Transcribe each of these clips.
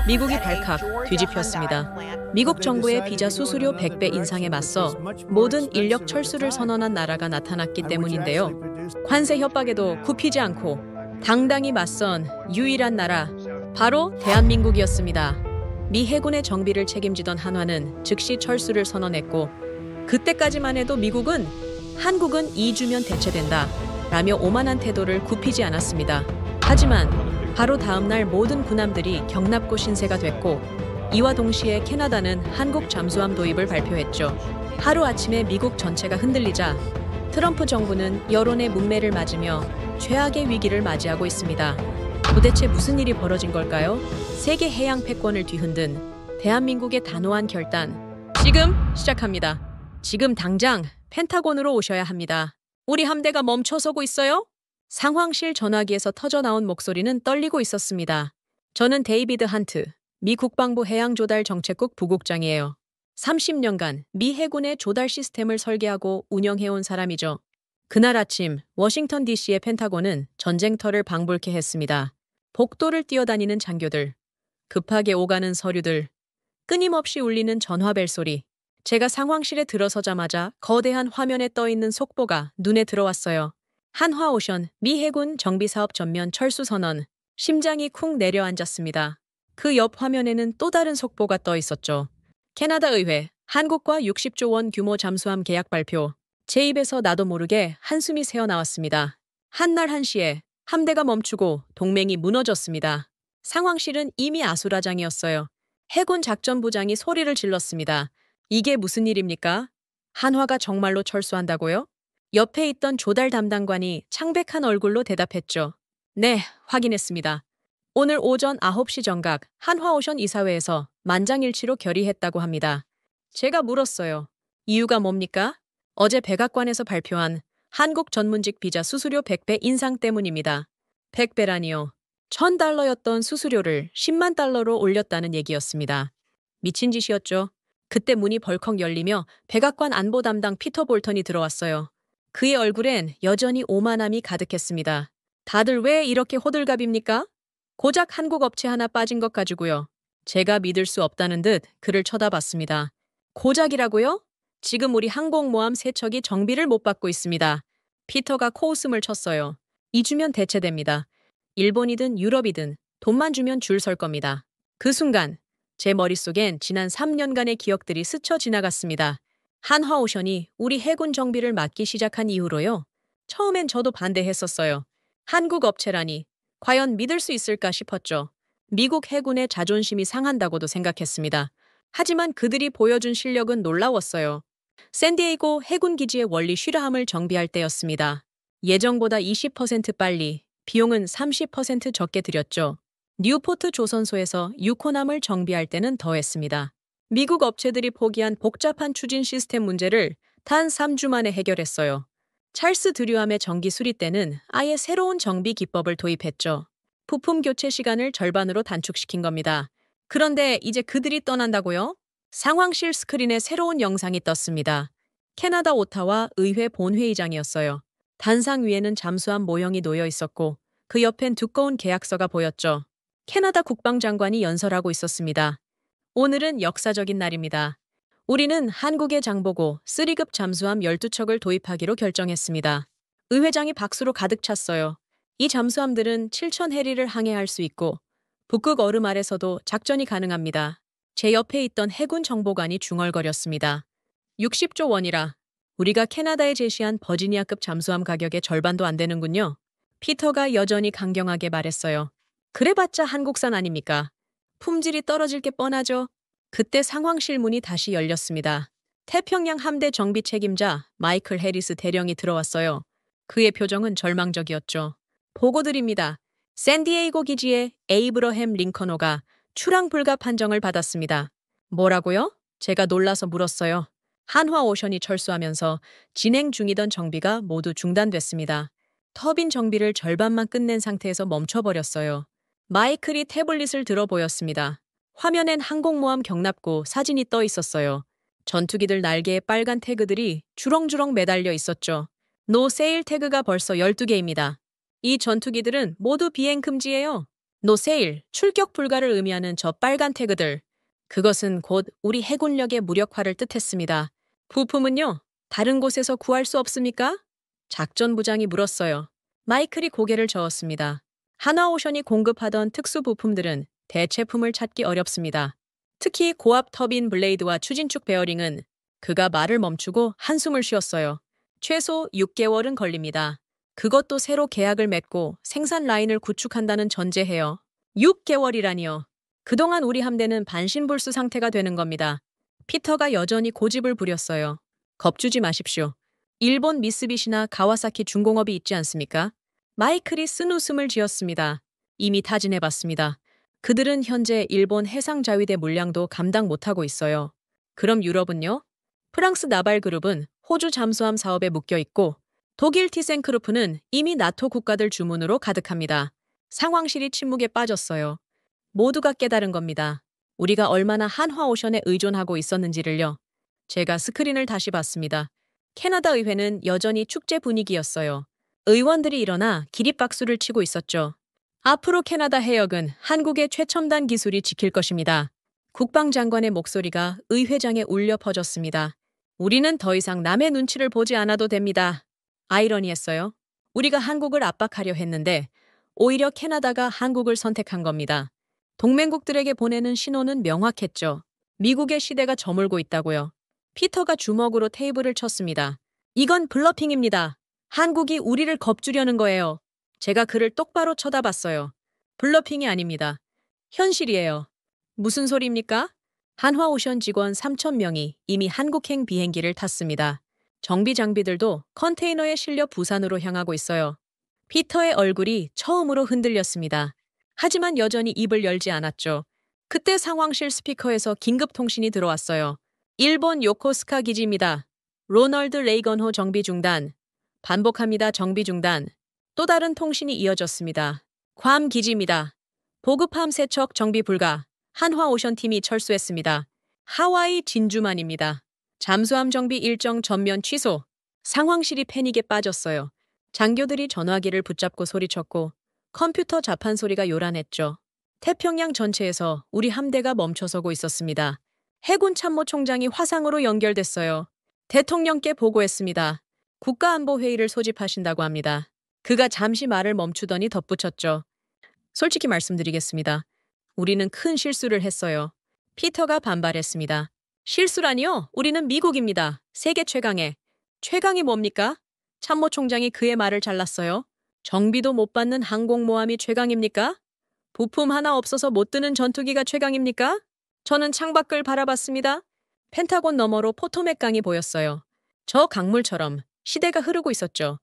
미국이 발칵 뒤집혔습니다. 미국 정부의 비자 수수료 100배 인상에 맞서 모든 인력 철수를 선언한 나라가 나타났기 때문인데요. 관세 협박에도 굽히지 않고 당당히 맞선 유일한 나라, 바로 대한민국이었습니다. 미 해군의 정비를 책임지던 한화는 즉시 철수를 선언했고, 그때까지만 해도 미국은 한국은 2주면 대체된다 라며 오만한 태도를 굽히지 않았습니다. 하지만 바로 다음날 모든 군함들이 경납고 신세가 됐고, 이와 동시에 캐나다는 한국 잠수함 도입을 발표했죠. 하루아침에 미국 전체가 흔들리자 트럼프 정부는 여론의 문매를 맞으며 최악의 위기를 맞이하고 있습니다. 도대체 무슨 일이 벌어진 걸까요? 세계 해양 패권을 뒤흔든 대한민국의 단호한 결단, 지금 시작합니다. 지금 당장 펜타곤으로 오셔야 합니다. 우리 함대가 멈춰서고 있어요? 상황실 전화기에서 터져나온 목소리는 떨리고 있었습니다. 저는 데이비드 한트, 미 국방부 해양조달정책국 부국장이에요. 30년간 미 해군의 조달 시스템을 설계하고 운영해온 사람이죠. 그날 아침 워싱턴 DC의 펜타곤은 전쟁터를 방불케 했습니다. 복도를 뛰어다니는 장교들, 급하게 오가는 서류들, 끊임없이 울리는 전화벨 소리. 제가 상황실에 들어서자마자 거대한 화면에 떠있는 속보가 눈에 들어왔어요. 한화오션 미 해군 정비사업 전면 철수 선언. 심장이 쿵 내려앉았습니다. 그 옆 화면에는 또 다른 속보가 떠 있었죠. 캐나다 의회, 한국과 60조 원 규모 잠수함 계약 발표. 제 입에서 나도 모르게 한숨이 새어나왔습니다. 한날 한시에 함대가 멈추고 동맹이 무너졌습니다. 상황실은 이미 아수라장이었어요. 해군 작전부장이 소리를 질렀습니다. 이게 무슨 일입니까? 한화가 정말로 철수한다고요? 옆에 있던 조달 담당관이 창백한 얼굴로 대답했죠. 네, 확인했습니다. 오늘 오전 9시 정각 한화오션 이사회에서 만장일치로 결의했다고 합니다. 제가 물었어요. 이유가 뭡니까? 어제 백악관에서 발표한 한국 전문직 비자 수수료 100배 인상 때문입니다. 100배라니요. $1,000였던 수수료를 10만 달러로 올렸다는 얘기였습니다. 미친 짓이었죠. 그때 문이 벌컥 열리며 백악관 안보 담당 피터 볼턴이 들어왔어요. 그의 얼굴엔 여전히 오만함이 가득했습니다. 다들 왜 이렇게 호들갑입니까? 고작 한국 업체 하나 빠진 것 가지고요. 제가 믿을 수 없다는 듯 그를 쳐다봤습니다. 고작이라고요? 지금 우리 항공모함 3척이 정비를 못 받고 있습니다. 피터가 코웃음을 쳤어요. 2주면 대체됩니다. 일본이든 유럽이든 돈만 주면 줄 설 겁니다. 그 순간 제 머릿속엔 지난 3년간의 기억들이 스쳐 지나갔습니다. 한화오션이 우리 해군 정비를 맡기 시작한 이후로요. 처음엔 저도 반대했었어요. 한국 업체라니 과연 믿을 수 있을까 싶었죠. 미국 해군의 자존심이 상한다고도 생각했습니다. 하지만 그들이 보여준 실력은 놀라웠어요. 샌디에이고 해군 기지의 원리 슈라함을 정비할 때였습니다. 예정보다 20% 빨리, 비용은 30% 적게 들였죠. 뉴포트 조선소에서 유코남을 정비할 때는 더했습니다. 미국 업체들이 포기한 복잡한 추진 시스템 문제를 단 3주 만에 해결했어요. 찰스 드류함의 정기 수리 때는 아예 새로운 정비 기법을 도입했죠. 부품 교체 시간을 절반으로 단축시킨 겁니다. 그런데 이제 그들이 떠난다고요? 상황실 스크린에 새로운 영상이 떴습니다. 캐나다 오타와 의회 본회의장이었어요. 단상 위에는 잠수함 모형이 놓여 있었고 그 옆엔 두꺼운 계약서가 보였죠. 캐나다 국방장관이 연설하고 있었습니다. 오늘은 역사적인 날입니다. 우리는 한국의 장보고 3급 잠수함 12척을 도입하기로 결정했습니다. 의회장이 박수로 가득 찼어요. 이 잠수함들은 7,000해리를 항해할 수 있고 북극 얼음 아래서도 작전이 가능합니다. 제 옆에 있던 해군 정보관이 중얼거렸습니다. 60조 원이라 우리가 캐나다에 제시한 버지니아급 잠수함 가격의 절반도 안 되는군요. 피터가 여전히 강경하게 말했어요. 그래봤자 한국산 아닙니까? 품질이 떨어질 게 뻔하죠. 그때 상황실 문이 다시 열렸습니다. 태평양 함대 정비 책임자 마이클 해리스 대령이 들어왔어요. 그의 표정은 절망적이었죠. 보고드립니다. 샌디에이고 기지의 에이브러햄 링컨호가 출항 불가 판정을 받았습니다. 뭐라고요? 제가 놀라서 물었어요. 한화오션이 철수하면서 진행 중이던 정비가 모두 중단됐습니다. 터빈 정비를 절반만 끝낸 상태에서 멈춰버렸어요. 마이클이 태블릿을 들어 보였습니다. 화면엔 항공모함 경납고 사진이 떠 있었어요. 전투기들 날개에 빨간 태그들이 주렁주렁 매달려 있었죠. 노 세일 태그가 벌써 12개입니다. 이 전투기들은 모두 비행 금지예요. 노세일, 출격 불가를 의미하는 저 빨간 태그들. 그것은 곧 우리 해군력의 무력화를 뜻했습니다. 부품은요? 다른 곳에서 구할 수 없습니까? 작전부장이 물었어요. 마이클이 고개를 저었습니다. 하나오션이 공급하던 특수 부품들은 대체품을 찾기 어렵습니다. 특히 고압 터빈 블레이드와 추진축 베어링은 그가 말을 멈추고 한숨을 쉬었어요. 최소 6개월은 걸립니다. 그것도 새로 계약을 맺고 생산 라인을 구축한다는 전제해요. 6개월이라니요. 그동안 우리 함대는 반신불수 상태가 되는 겁니다. 피터가 여전히 고집을 부렸어요. 겁주지 마십시오. 일본 미쓰비시나 가와사키 중공업이 있지 않습니까? 마이클이 쓴 웃음을 지었습니다. 이미 타진해봤습니다. 그들은 현재 일본 해상자위대 물량도 감당 못하고 있어요. 그럼 유럽은요? 프랑스 나발그룹은 호주 잠수함 사업에 묶여있고 독일 티센크루프는 이미 나토 국가들 주문으로 가득합니다. 상황실이 침묵에 빠졌어요. 모두가 깨달은 겁니다. 우리가 얼마나 한화오션에 의존하고 있었는지를요. 제가 스크린을 다시 봤습니다. 캐나다 의회는 여전히 축제 분위기였어요. 의원들이 일어나 기립박수를 치고 있었죠. 앞으로 캐나다 해역은 한국의 최첨단 기술이 지킬 것입니다. 국방장관의 목소리가 의회장에 울려 퍼졌습니다. 우리는 더 이상 남의 눈치를 보지 않아도 됩니다. 아이러니했어요. 우리가 한국을 압박하려 했는데 오히려 캐나다가 한국을 선택한 겁니다. 동맹국들에게 보내는 신호는 명확했죠. 미국의 시대가 저물고 있다고요. 피터가 주먹으로 테이블을 쳤습니다. 이건 블러핑입니다. 한국이 우리를 겁주려는 거예요. 제가 그를 똑바로 쳐다봤어요. 블러핑이 아닙니다. 현실이에요. 무슨 소리입니까? 한화오션 직원 3,000명이 이미 한국행 비행기를 탔습니다. 정비 장비들도 컨테이너에 실려 부산으로 향하고 있어요. 피터의 얼굴이 처음으로 흔들렸습니다. 하지만 여전히 입을 열지 않았죠. 그때 상황실 스피커에서 긴급 통신이 들어왔어요. 일본 요코스카 기지입니다. 로널드 레이건호 정비 중단. 반복합니다. 정비 중단. 또 다른 통신이 이어졌습니다. 괌 기지입니다. 보급함 세척 정비 불가. 한화오션 팀이 철수했습니다. 하와이 진주만입니다. 잠수함 정비 일정 전면 취소. 상황실이 패닉에 빠졌어요. 장교들이 전화기를 붙잡고 소리쳤고 컴퓨터 자판 소리가 요란했죠. 태평양 전체에서 우리 함대가 멈춰서고 있었습니다. 해군 참모총장이 화상으로 연결됐어요. 대통령께 보고했습니다. 국가안보회의를 소집하신다고 합니다. 그가 잠시 말을 멈추더니 덧붙였죠. 솔직히 말씀드리겠습니다. 우리는 큰 실수를 했어요. 피터가 반발했습니다. 실수라니요? 우리는 미국입니다. 세계 최강의. 최강이 뭡니까? 참모총장이 그의 말을 잘랐어요. 정비도 못 받는 항공모함이 최강입니까? 부품 하나 없어서 못 드는 전투기가 최강입니까? 저는 창밖을 바라봤습니다. 펜타곤 너머로 포토맥 강이 보였어요. 저 강물처럼 시대가 흐르고 있었죠.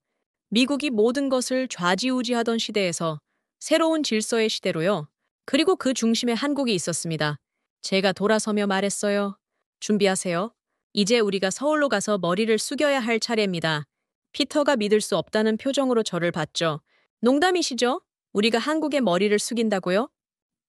미국이 모든 것을 좌지우지하던 시대에서 새로운 질서의 시대로요. 그리고 그 중심에 한국이 있었습니다. 제가 돌아서며 말했어요. 준비하세요. 이제 우리가 서울로 가서 머리를 숙여야 할 차례입니다. 피터가 믿을 수 없다는 표정으로 저를 봤죠. 농담이시죠? 우리가 한국의 머리를 숙인다고요?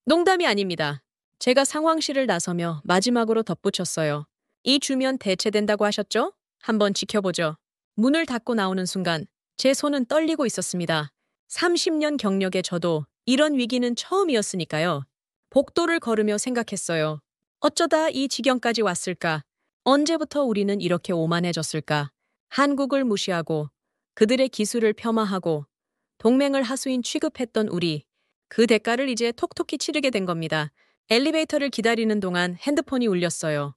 농담이 아닙니다. 제가 상황실을 나서며 마지막으로 덧붙였어요. 이 주면 대체된다고 하셨죠? 한번 지켜보죠. 문을 닫고 나오는 순간 제 손은 떨리고 있었습니다. 30년 경력의 저도 이런 위기는 처음이었으니까요. 복도를 걸으며 생각했어요. 어쩌다 이 지경까지 왔을까? 언제부터 우리는 이렇게 오만해졌을까? 한국을 무시하고 그들의 기술을 폄하하고 동맹을 하수인 취급했던 우리. 그 대가를 이제 톡톡히 치르게 된 겁니다. 엘리베이터를 기다리는 동안 핸드폰이 울렸어요.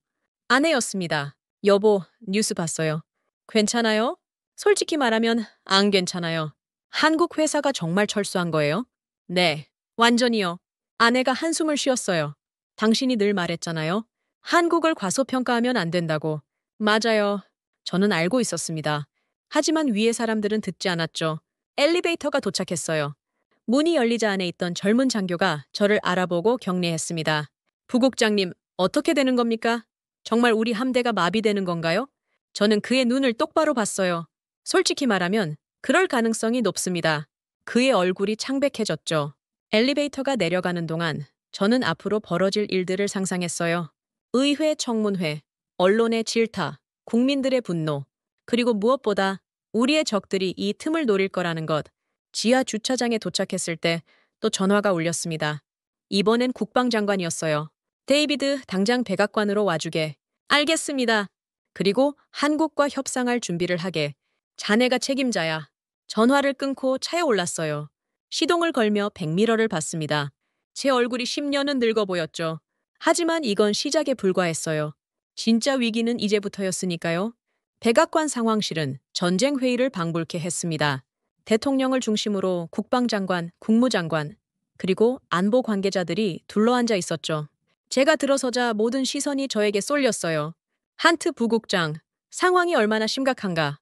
아내였습니다. 여보, 뉴스 봤어요. 괜찮아요? 솔직히 말하면 안 괜찮아요. 한국 회사가 정말 철수한 거예요? 네, 완전히요. 아내가 한숨을 쉬었어요. 당신이 늘 말했잖아요. 한국을 과소평가하면 안 된다고. 맞아요. 저는 알고 있었습니다. 하지만 위의 사람들은 듣지 않았죠. 엘리베이터가 도착했어요. 문이 열리자 안에 있던 젊은 장교가 저를 알아보고 격려했습니다. 부국장님, 어떻게 되는 겁니까? 정말 우리 함대가 마비되는 건가요? 저는 그의 눈을 똑바로 봤어요. 솔직히 말하면 그럴 가능성이 높습니다. 그의 얼굴이 창백해졌죠. 엘리베이터가 내려가는 동안 저는 앞으로 벌어질 일들을 상상했어요. 의회 청문회, 언론의 질타, 국민들의 분노, 그리고 무엇보다 우리의 적들이 이 틈을 노릴 거라는 것. 지하 주차장에 도착했을 때 또 전화가 울렸습니다. 이번엔 국방장관이었어요. 데이비드, 당장 백악관으로 와주게. 알겠습니다. 그리고 한국과 협상할 준비를 하게. 자네가 책임자야. 전화를 끊고 차에 올랐어요. 시동을 걸며 백미러를 봤습니다. 제 얼굴이 10년은 늙어 보였죠. 하지만 이건 시작에 불과했어요. 진짜 위기는 이제부터였으니까요. 백악관 상황실은 전쟁 회의를 방불케 했습니다. 대통령을 중심으로 국방장관, 국무장관, 그리고 안보 관계자들이 둘러앉아 있었죠. 제가 들어서자 모든 시선이 저에게 쏠렸어요. 한트 부국장, 상황이 얼마나 심각한가?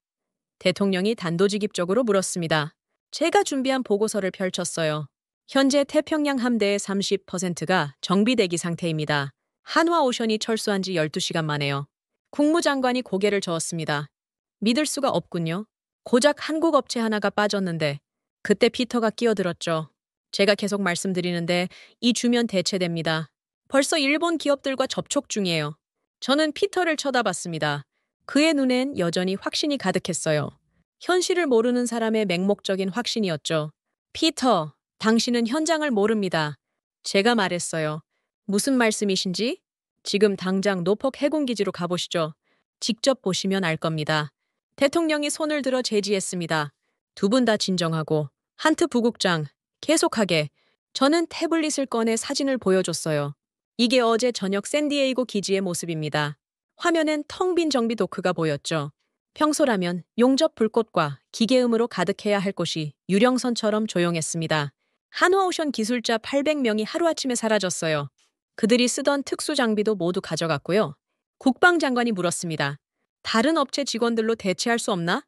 대통령이 단도직입적으로 물었습니다. 제가 준비한 보고서를 펼쳤어요. 현재 태평양 함대의 30%가 정비대기 상태입니다. 한화오션이 철수한 지 12시간 만에요. 국무장관이 고개를 저었습니다. 믿을 수가 없군요. 고작 한국 업체 하나가 빠졌는데 그때 피터가 끼어들었죠. 제가 계속 말씀드리는데 이 주면 대체됩니다. 벌써 일본 기업들과 접촉 중이에요. 저는 피터를 쳐다봤습니다. 그의 눈엔 여전히 확신이 가득했어요. 현실을 모르는 사람의 맹목적인 확신이었죠. 피터, 당신은 현장을 모릅니다. 제가 말했어요. 무슨 말씀이신지? 지금 당장 노폭 해군기지로 가보시죠. 직접 보시면 알 겁니다. 대통령이 손을 들어 제지했습니다. 두 분 다 진정하고. 한트 부국장, 계속하게. 저는 태블릿을 꺼내 사진을 보여줬어요. 이게 어제 저녁 샌디에이고 기지의 모습입니다. 화면엔 텅 빈 정비 도크가 보였죠. 평소라면 용접 불꽃과 기계음으로 가득해야 할 곳이 유령선처럼 조용했습니다. 한화오션 기술자 800명이 하루아침에 사라졌어요. 그들이 쓰던 특수 장비도 모두 가져갔고요. 국방장관이 물었습니다. 다른 업체 직원들로 대체할 수 없나?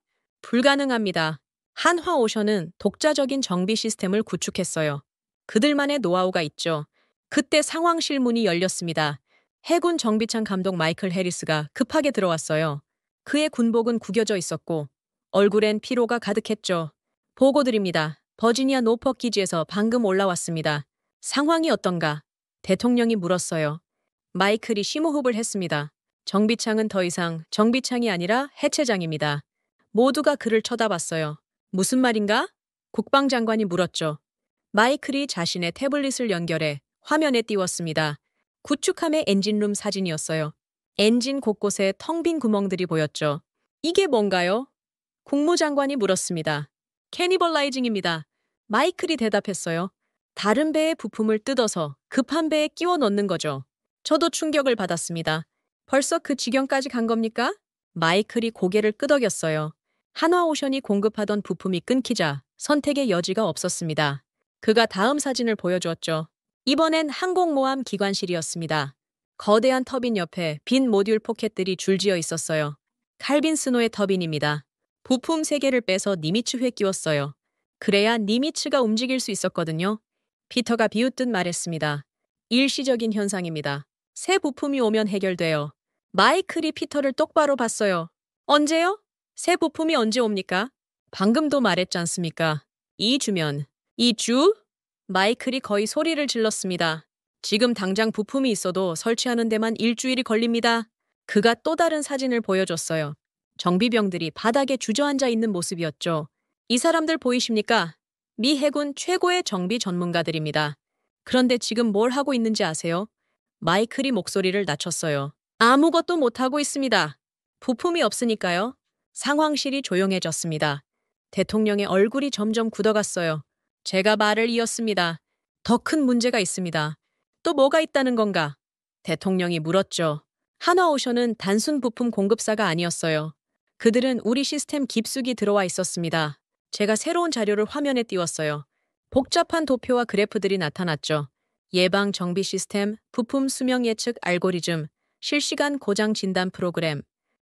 불가능합니다. 한화오션은 독자적인 정비 시스템을 구축했어요. 그들만의 노하우가 있죠. 그때 상황실 문이 열렸습니다. 해군 정비창 감독 마이클 해리스가 급하게 들어왔어요. 그의 군복은 구겨져 있었고 얼굴엔 피로가 가득했죠. 보고 드립니다. 버지니아 노폭 기지에서 방금 올라왔습니다. 상황이 어떤가? 대통령이 물었어요. 마이클이 심호흡을 했습니다. 정비창은 더 이상 정비창이 아니라 해체장입니다. 모두가 그를 쳐다봤어요. 무슨 말인가? 국방장관이 물었죠. 마이클이 자신의 태블릿을 연결해 화면에 띄웠습니다. 구축함의 엔진룸 사진이었어요. 엔진 곳곳에 텅 빈 구멍들이 보였죠. 이게 뭔가요? 국무장관이 물었습니다. 캐니벌라이징입니다. 마이클이 대답했어요. 다른 배의 부품을 뜯어서 급한 배에 끼워 넣는 거죠. 저도 충격을 받았습니다. 벌써 그 지경까지 간 겁니까? 마이클이 고개를 끄덕였어요. 한화오션이 공급하던 부품이 끊기자 선택의 여지가 없었습니다. 그가 다음 사진을 보여주었죠. 이번엔 항공모함 기관실이었습니다. 거대한 터빈 옆에 빈 모듈 포켓들이 줄지어 있었어요. 칼빈 스노의 터빈입니다. 부품 3개를 빼서 니미츠회에 끼웠어요. 그래야 니미츠가 움직일 수 있었거든요. 피터가 비웃듯 말했습니다. 일시적인 현상입니다. 새 부품이 오면 해결돼요. 마이클이 피터를 똑바로 봤어요. 언제요? 새 부품이 언제 옵니까? 방금도 말했지 않습니까? 2주면. 2주? 마이클이 거의 소리를 질렀습니다. 지금 당장 부품이 있어도 설치하는 데만 일주일이 걸립니다. 그가 또 다른 사진을 보여줬어요. 정비병들이 바닥에 주저앉아 있는 모습이었죠. 이 사람들 보이십니까? 미 해군 최고의 정비 전문가들입니다. 그런데 지금 뭘 하고 있는지 아세요? 마이클이 목소리를 낮췄어요. 아무것도 못하고 있습니다. 부품이 없으니까요. 상황실이 조용해졌습니다. 대통령의 얼굴이 점점 굳어갔어요. 제가 말을 이었습니다. 더 큰 문제가 있습니다. 또 뭐가 있다는 건가? 대통령이 물었죠. 한화오션은 단순 부품 공급사가 아니었어요. 그들은 우리 시스템 깊숙이 들어와 있었습니다. 제가 새로운 자료를 화면에 띄웠어요. 복잡한 도표와 그래프들이 나타났죠. 예방 정비 시스템, 부품 수명 예측 알고리즘, 실시간 고장 진단 프로그램.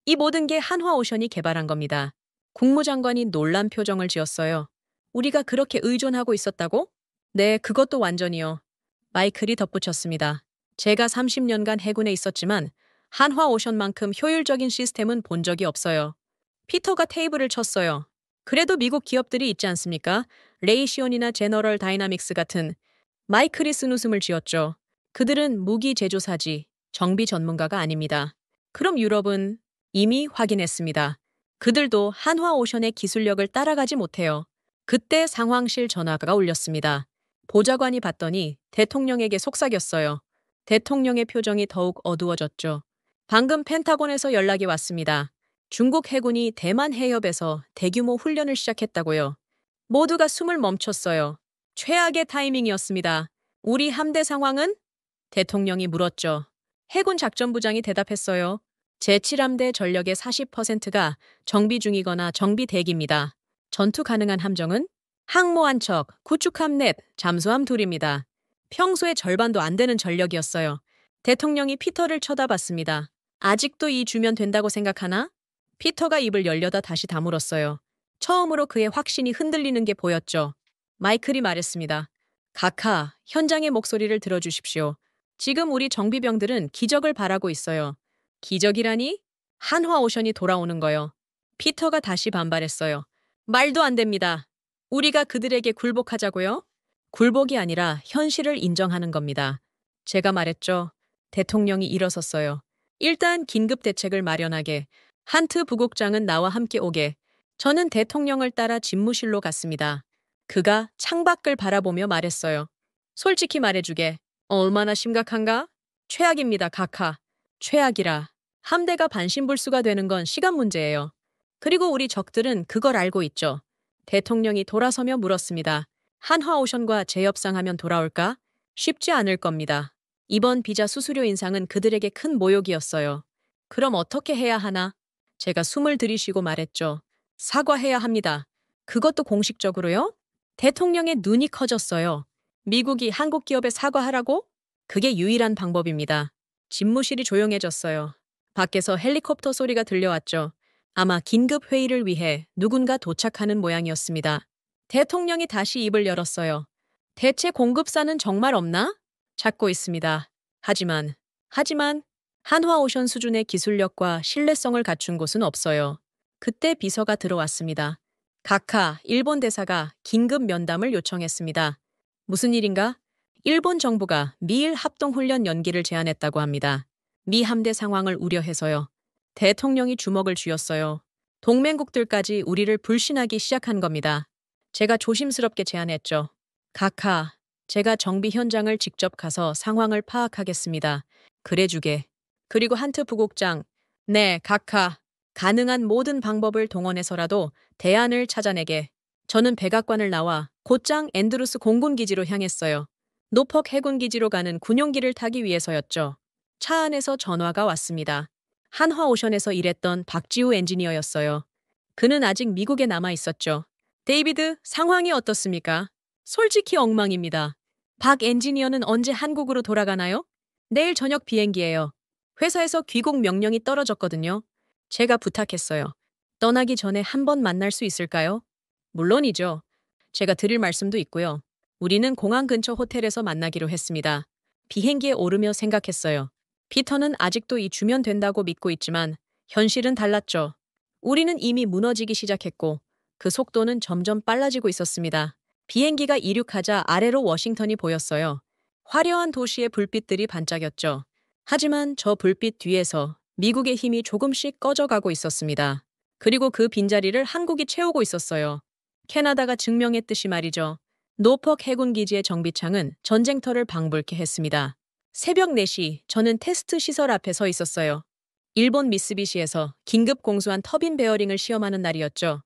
이 모든 게 한화오션이 개발한 겁니다. 국무장관이 놀란 표정을 지었어요. 우리가 그렇게 의존하고 있었다고? 네, 그것도 완전히요. 마이클이 덧붙였습니다. 제가 30년간 해군에 있었지만 한화오션만큼 효율적인 시스템은 본 적이 없어요. 피터가 테이블을 쳤어요. 그래도 미국 기업들이 있지 않습니까? 레이시온이나 제너럴 다이나믹스 같은. 마이클이 쓴웃음을 지었죠. 그들은 무기 제조사지, 정비 전문가가 아닙니다. 그럼 유럽은? 이미 확인했습니다. 그들도 한화오션의 기술력을 따라가지 못해요. 그때 상황실 전화가 울렸습니다. 보좌관이 봤더니 대통령에게 속삭였어요. 대통령의 표정이 더욱 어두워졌죠. 방금 펜타곤에서 연락이 왔습니다. 중국 해군이 대만 해협에서 대규모 훈련을 시작했다고요. 모두가 숨을 멈췄어요. 최악의 타이밍이었습니다. 우리 함대 상황은? 대통령이 물었죠. 해군 작전부장이 대답했어요. 제7함대 전력의 40%가 정비 중이거나 정비 대기입니다. 전투 가능한 함정은? 항모 한 척, 구축함 넷, 잠수함 둘입니다. 평소의 절반도 안 되는 전력이었어요. 대통령이 피터를 쳐다봤습니다. 아직도 이 주면 된다고 생각하나? 피터가 입을 열려다 다시 다물었어요. 처음으로 그의 확신이 흔들리는 게 보였죠. 마이클이 말했습니다. 각하, 현장의 목소리를 들어주십시오. 지금 우리 정비병들은 기적을 바라고 있어요. 기적이라니? 한화오션이 돌아오는 거요. 피터가 다시 반발했어요. 말도 안 됩니다. 우리가 그들에게 굴복하자고요? 굴복이 아니라 현실을 인정하는 겁니다. 제가 말했죠. 대통령이 일어섰어요. 일단 긴급 대책을 마련하게. 한트 부국장은 나와 함께 오게. 저는 대통령을 따라 집무실로 갔습니다. 그가 창밖을 바라보며 말했어요. 솔직히 말해주게. 얼마나 심각한가? 최악입니다, 각하. 최악이라. 함대가 반신불수가 되는 건 시간 문제예요. 그리고 우리 적들은 그걸 알고 있죠. 대통령이 돌아서며 물었습니다. 한화오션과 재협상하면 돌아올까? 쉽지 않을 겁니다. 이번 비자 수수료 인상은 그들에게 큰 모욕이었어요. 그럼 어떻게 해야 하나? 제가 숨을 들이쉬고 말했죠. 사과해야 합니다. 그것도 공식적으로요? 대통령의 눈이 커졌어요. 미국이 한국 기업에 사과하라고? 그게 유일한 방법입니다. 집무실이 조용해졌어요. 밖에서 헬리콥터 소리가 들려왔죠. 아마 긴급 회의를 위해 누군가 도착하는 모양이었습니다. 대통령이 다시 입을 열었어요. 대체 공급사는 정말 없나? 찾고 있습니다. 하지만 한화오션 수준의 기술력과 신뢰성을 갖춘 곳은 없어요. 그때 비서가 들어왔습니다. 각하, 일본 대사가 긴급 면담을 요청했습니다. 무슨 일인가? 일본 정부가 미일 합동훈련 연기를 제안했다고 합니다. 미 함대 상황을 우려해서요. 대통령이 주먹을 쥐었어요. 동맹국들까지 우리를 불신하기 시작한 겁니다. 제가 조심스럽게 제안했죠. 각하, 제가 정비 현장을 직접 가서 상황을 파악하겠습니다. 그래주게. 그리고 한트 부국장, 네, 각하. 가능한 모든 방법을 동원해서라도 대안을 찾아내게. 저는 백악관을 나와 곧장 앤드루스 공군기지로 향했어요. 노퍽 해군기지로 가는 군용기를 타기 위해서였죠. 차 안에서 전화가 왔습니다. 한화오션에서 일했던 박지우 엔지니어였어요. 그는 아직 미국에 남아 있었죠. 데이비드, 상황이 어떻습니까? 솔직히 엉망입니다. 박 엔지니어는 언제 한국으로 돌아가나요? 내일 저녁 비행기예요. 회사에서 귀국 명령이 떨어졌거든요. 제가 부탁했어요. 떠나기 전에 한 번 만날 수 있을까요? 물론이죠. 제가 드릴 말씀도 있고요. 우리는 공항 근처 호텔에서 만나기로 했습니다. 비행기에 오르며 생각했어요. 피터는 아직도 이 주면 된다고 믿고 있지만 현실은 달랐죠. 우리는 이미 무너지기 시작했고 그 속도는 점점 빨라지고 있었습니다. 비행기가 이륙하자 아래로 워싱턴이 보였어요. 화려한 도시의 불빛들이 반짝였죠. 하지만 저 불빛 뒤에서 미국의 힘이 조금씩 꺼져가고 있었습니다. 그리고 그 빈자리를 한국이 채우고 있었어요. 캐나다가 증명했듯이 말이죠. 노퍽 해군기지의 정비창은 전쟁터를 방불케 했습니다. 새벽 4시 저는 테스트 시설 앞에 서 있었어요. 일본 미쓰비시에서 긴급 공수한 터빈 베어링을 시험하는 날이었죠.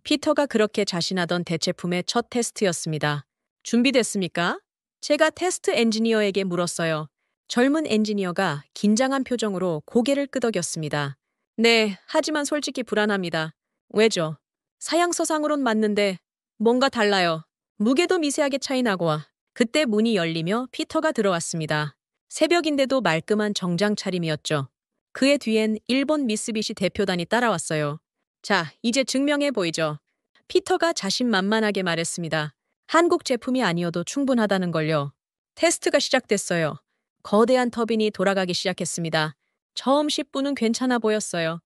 피터가 그렇게 자신하던 대체품의 첫 테스트였습니다. 준비됐습니까? 제가 테스트 엔지니어에게 물었어요. 젊은 엔지니어가 긴장한 표정으로 고개를 끄덕였습니다. 네, 하지만 솔직히 불안합니다. 왜죠? 사양서상으론 맞는데 뭔가 달라요. 무게도 미세하게 차이 나고 와. 그때 문이 열리며 피터가 들어왔습니다. 새벽인데도 말끔한 정장 차림이었죠. 그의 뒤엔 일본 미쓰비시 대표단이 따라왔어요. 자, 이제 증명해 보이죠. 피터가 자신만만하게 말했습니다. 한국 제품이 아니어도 충분하다는 걸요. 테스트가 시작됐어요. 거대한 터빈이 돌아가기 시작했습니다. 처음 10분은 괜찮아 보였어요.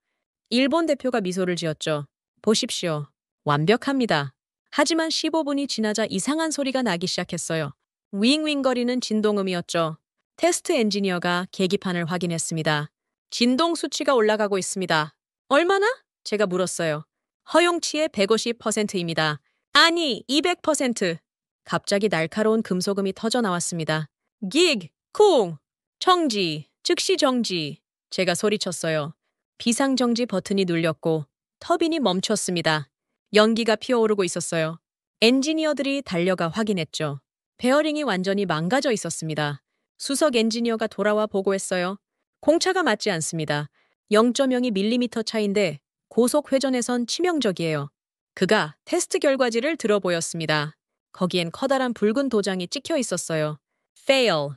일본 대표가 미소를 지었죠. 보십시오. 완벽합니다. 하지만 15분이 지나자 이상한 소리가 나기 시작했어요. 윙윙거리는 진동음이었죠. 테스트 엔지니어가 계기판을 확인했습니다. 진동 수치가 올라가고 있습니다. 얼마나? 제가 물었어요. 허용치의 150%입니다. 아니, 200%. 갑자기 날카로운 금속음이 터져 나왔습니다. 긱! 쿵! 정지! 즉시 정지! 제가 소리쳤어요. 비상정지 버튼이 눌렸고 터빈이 멈췄습니다. 연기가 피어오르고 있었어요. 엔지니어들이 달려가 확인했죠. 베어링이 완전히 망가져 있었습니다. 수석 엔지니어가 돌아와 보고했어요. 공차가 맞지 않습니다. 0.02mm 차인데 고속 회전에선 치명적이에요. 그가 테스트 결과지를 들어보였습니다. 거기엔 커다란 붉은 도장이 찍혀 있었어요. Fail.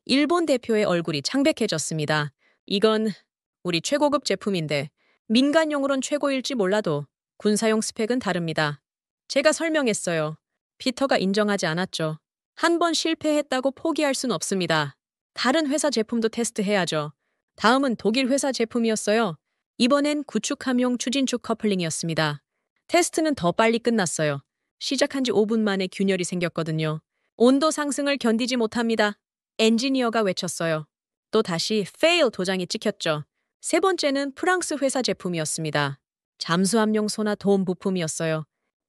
일본 대표의 얼굴이 창백해졌습니다. 이건 우리 최고급 제품인데 민간용으론 최고일지 몰라도 군사용 스펙은 다릅니다. 제가 설명했어요. 피터가 인정하지 않았죠. 한 번 실패했다고 포기할 순 없습니다. 다른 회사 제품도 테스트해야죠. 다음은 독일 회사 제품이었어요. 이번엔 구축함용 추진축 커플링이었습니다. 테스트는 더 빨리 끝났어요. 시작한 지 5분 만에 균열이 생겼거든요. 온도 상승을 견디지 못합니다. 엔지니어가 외쳤어요. 또 다시 fail 도장이 찍혔죠. 세 번째는 프랑스 회사 제품이었습니다. 잠수함용 소나 도움 부품이었어요.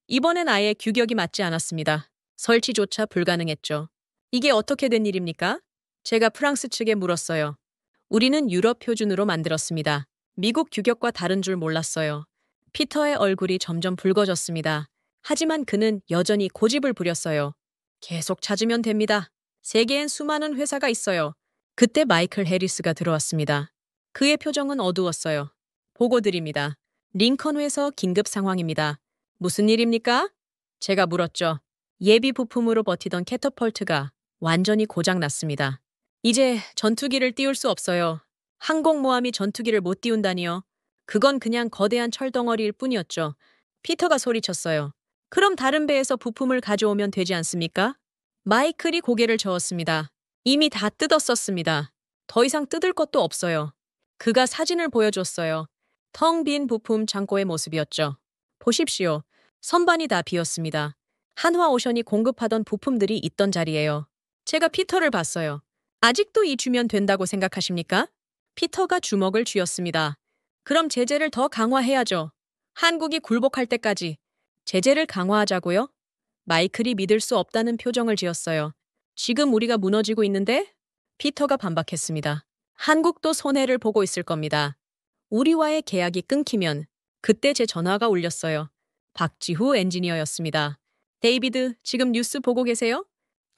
이번엔 아예 규격이 맞지 않았습니다. 설치조차 불가능했죠. 이게 어떻게 된 일입니까? 제가 프랑스 측에 물었어요. 우리는 유럽 표준으로 만들었습니다. 미국 규격과 다른 줄 몰랐어요. 피터의 얼굴이 점점 붉어졌습니다. 하지만 그는 여전히 고집을 부렸어요. 계속 찾으면 됩니다. 세계엔 수많은 회사가 있어요. 그때 마이클 해리스가 들어왔습니다. 그의 표정은 어두웠어요. 보고 드립니다. 링컨 회사 긴급 상황입니다. 무슨 일입니까? 제가 물었죠. 예비 부품으로 버티던 캐터펄트가 완전히 고장났습니다. 이제 전투기를 띄울 수 없어요. 항공모함이 전투기를 못 띄운다니요. 그건 그냥 거대한 철덩어리일 뿐이었죠. 피터가 소리쳤어요. 그럼 다른 배에서 부품을 가져오면 되지 않습니까? 마이클이 고개를 저었습니다. 이미 다 뜯었었습니다. 더 이상 뜯을 것도 없어요. 그가 사진을 보여줬어요. 텅 빈 부품 창고의 모습이었죠. 보십시오. 선반이 다 비었습니다. 한화오션이 공급하던 부품들이 있던 자리예요. 제가 피터를 봤어요. 아직도 이 주면 된다고 생각하십니까? 피터가 주먹을 쥐었습니다. 그럼 제재를 더 강화해야죠. 한국이 굴복할 때까지 제재를 강화하자고요? 마이클이 믿을 수 없다는 표정을 지었어요. 지금 우리가 무너지고 있는데? 피터가 반박했습니다. 한국도 손해를 보고 있을 겁니다. 우리와의 계약이 끊기면 그때 제 전화가 울렸어요. 박지후 엔지니어였습니다. 데이비드, 지금 뉴스 보고 계세요?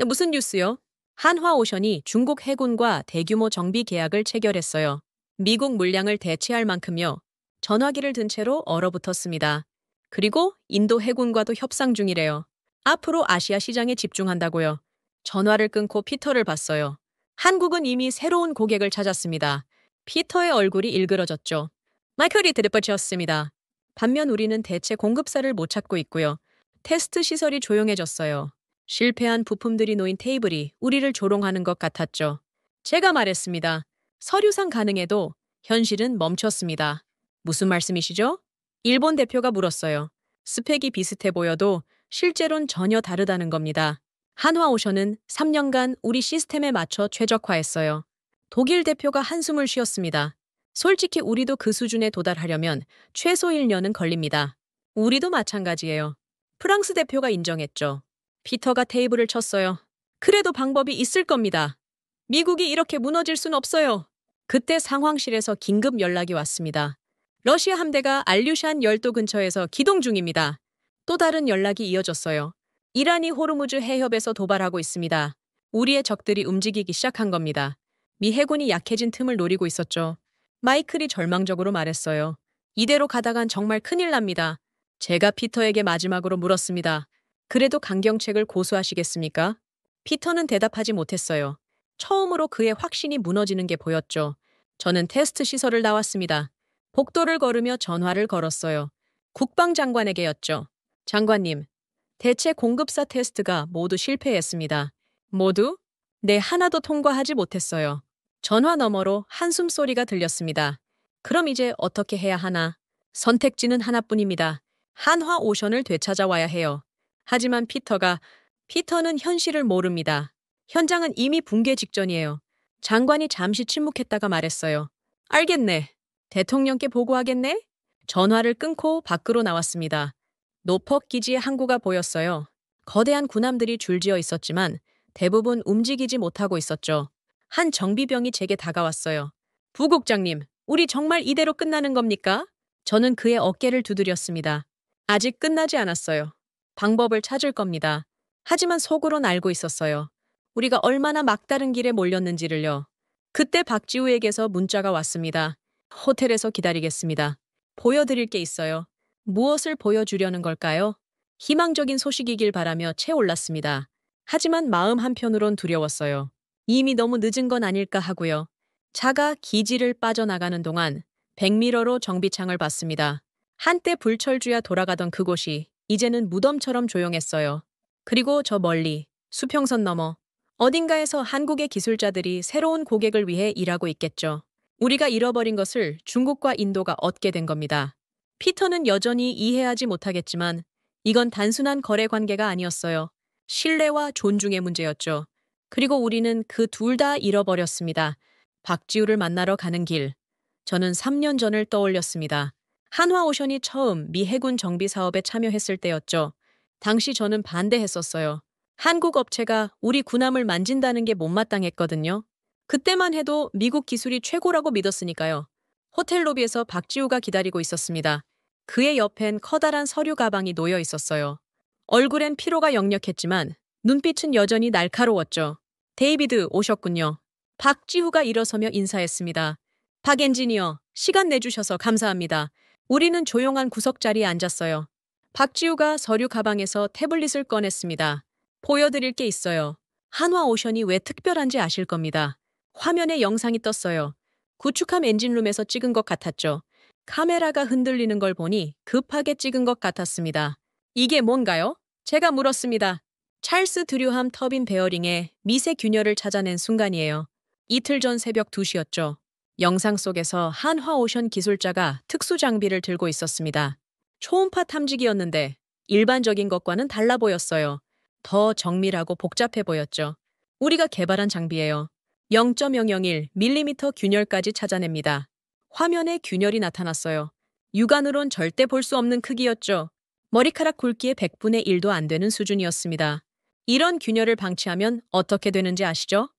무슨 뉴스요? 한화오션이 중국 해군과 대규모 정비 계약을 체결했어요. 미국 물량을 대체할 만큼요. 전화기를 든 채로 얼어붙었습니다. 그리고 인도 해군과도 협상 중이래요. 앞으로 아시아 시장에 집중한다고요. 전화를 끊고 피터를 봤어요. 한국은 이미 새로운 고객을 찾았습니다. 피터의 얼굴이 일그러졌죠. 마이클이 드리퍼치였습니다. 반면 우리는 대체 공급사를 못 찾고 있고요. 테스트 시설이 조용해졌어요. 실패한 부품들이 놓인 테이블이 우리를 조롱하는 것 같았죠. 제가 말했습니다. 서류상 가능해도 현실은 멈췄습니다. 무슨 말씀이시죠? 일본 대표가 물었어요. 스펙이 비슷해 보여도 실제론 전혀 다르다는 겁니다. 한화오션은 3년간 우리 시스템에 맞춰 최적화했어요. 독일 대표가 한숨을 쉬었습니다. 솔직히 우리도 그 수준에 도달하려면 최소 1년은 걸립니다. 우리도 마찬가지예요. 프랑스 대표가 인정했죠. 피터가 테이블을 쳤어요. 그래도 방법이 있을 겁니다. 미국이 이렇게 무너질 순 없어요. 그때 상황실에서 긴급 연락이 왔습니다. 러시아 함대가 알류샨 열도 근처에서 기동 중입니다. 또 다른 연락이 이어졌어요. 이란이 호르무즈 해협에서 도발하고 있습니다. 우리의 적들이 움직이기 시작한 겁니다. 미 해군이 약해진 틈을 노리고 있었죠. 마이클이 절망적으로 말했어요. 이대로 가다간 정말 큰일 납니다. 제가 피터에게 마지막으로 물었습니다. 그래도 강경책을 고수하시겠습니까? 피터는 대답하지 못했어요. 처음으로 그의 확신이 무너지는 게 보였죠. 저는 테스트 시설을 나왔습니다. 복도를 걸으며 전화를 걸었어요. 국방장관에게였죠. 장관님, 대체 공급사 테스트가 모두 실패했습니다. 모두? 네, 하나도 통과하지 못했어요. 전화 너머로 한숨 소리가 들렸습니다. 그럼 이제 어떻게 해야 하나? 선택지는 하나뿐입니다. 한화오션을 되찾아와야 해요. 하지만 피터는 현실을 모릅니다. 현장은 이미 붕괴 직전이에요. 장관이 잠시 침묵했다가 말했어요. 알겠네. 대통령께 보고하겠네? 전화를 끊고 밖으로 나왔습니다. 노퍽 기지의 항구가 보였어요. 거대한 군함들이 줄지어 있었지만 대부분 움직이지 못하고 있었죠. 한 정비병이 제게 다가왔어요. 부국장님, 우리 정말 이대로 끝나는 겁니까? 저는 그의 어깨를 두드렸습니다. 아직 끝나지 않았어요. 방법을 찾을 겁니다. 하지만 속으론 알고 있었어요. 우리가 얼마나 막다른 길에 몰렸는지를요. 그때 박지우에게서 문자가 왔습니다. 호텔에서 기다리겠습니다. 보여드릴 게 있어요. 무엇을 보여주려는 걸까요? 희망적인 소식이길 바라며 채올랐습니다. 하지만 마음 한편으론 두려웠어요. 이미 너무 늦은 건 아닐까 하고요. 차가 기지를 빠져나가는 동안 백미러로 정비창을 봤습니다. 한때 불철주야 돌아가던 그곳이 이제는 무덤처럼 조용했어요. 그리고 저 멀리 수평선 너머 어딘가에서 한국의 기술자들이 새로운 고객을 위해 일하고 있겠죠. 우리가 잃어버린 것을 중국과 인도가 얻게 된 겁니다. 피터는 여전히 이해하지 못하겠지만 이건 단순한 거래 관계가 아니었어요. 신뢰와 존중의 문제였죠. 그리고 우리는 그 둘 다 잃어버렸습니다. 박지우를 만나러 가는 길. 저는 3년 전을 떠올렸습니다. 한화오션이 처음 미 해군 정비 사업에 참여했을 때였죠. 당시 저는 반대했었어요. 한국 업체가 우리 군함을 만진다는 게 못마땅했거든요. 그때만 해도 미국 기술이 최고라고 믿었으니까요. 호텔 로비에서 박지우가 기다리고 있었습니다. 그의 옆엔 커다란 서류 가방이 놓여 있었어요. 얼굴엔 피로가 역력했지만 눈빛은 여전히 날카로웠죠. 데이비드 오셨군요. 박지우가 일어서며 인사했습니다. 박 엔지니어, 시간 내주셔서 감사합니다. 우리는 조용한 구석 자리에 앉았어요. 박지우가 서류 가방에서 태블릿을 꺼냈습니다. 보여드릴 게 있어요. 한화오션이 왜 특별한지 아실 겁니다. 화면에 영상이 떴어요. 구축함 엔진룸에서 찍은 것 같았죠. 카메라가 흔들리는 걸 보니 급하게 찍은 것 같았습니다. 이게 뭔가요? 제가 물었습니다. 찰스 드류함 터빈 베어링에 미세 균열을 찾아낸 순간이에요. 이틀 전 새벽 2시였죠. 영상 속에서 한화오션 기술자가 특수 장비를 들고 있었습니다. 초음파 탐지기였는데 일반적인 것과는 달라 보였어요. 더 정밀하고 복잡해 보였죠. 우리가 개발한 장비예요. 0.001mm 균열까지 찾아냅니다. 화면에 균열이 나타났어요. 육안으론 절대 볼 수 없는 크기였죠. 머리카락 굵기의 100분의 1도 안 되는 수준이었습니다. 이런 균열을 방치하면 어떻게 되는지 아시죠?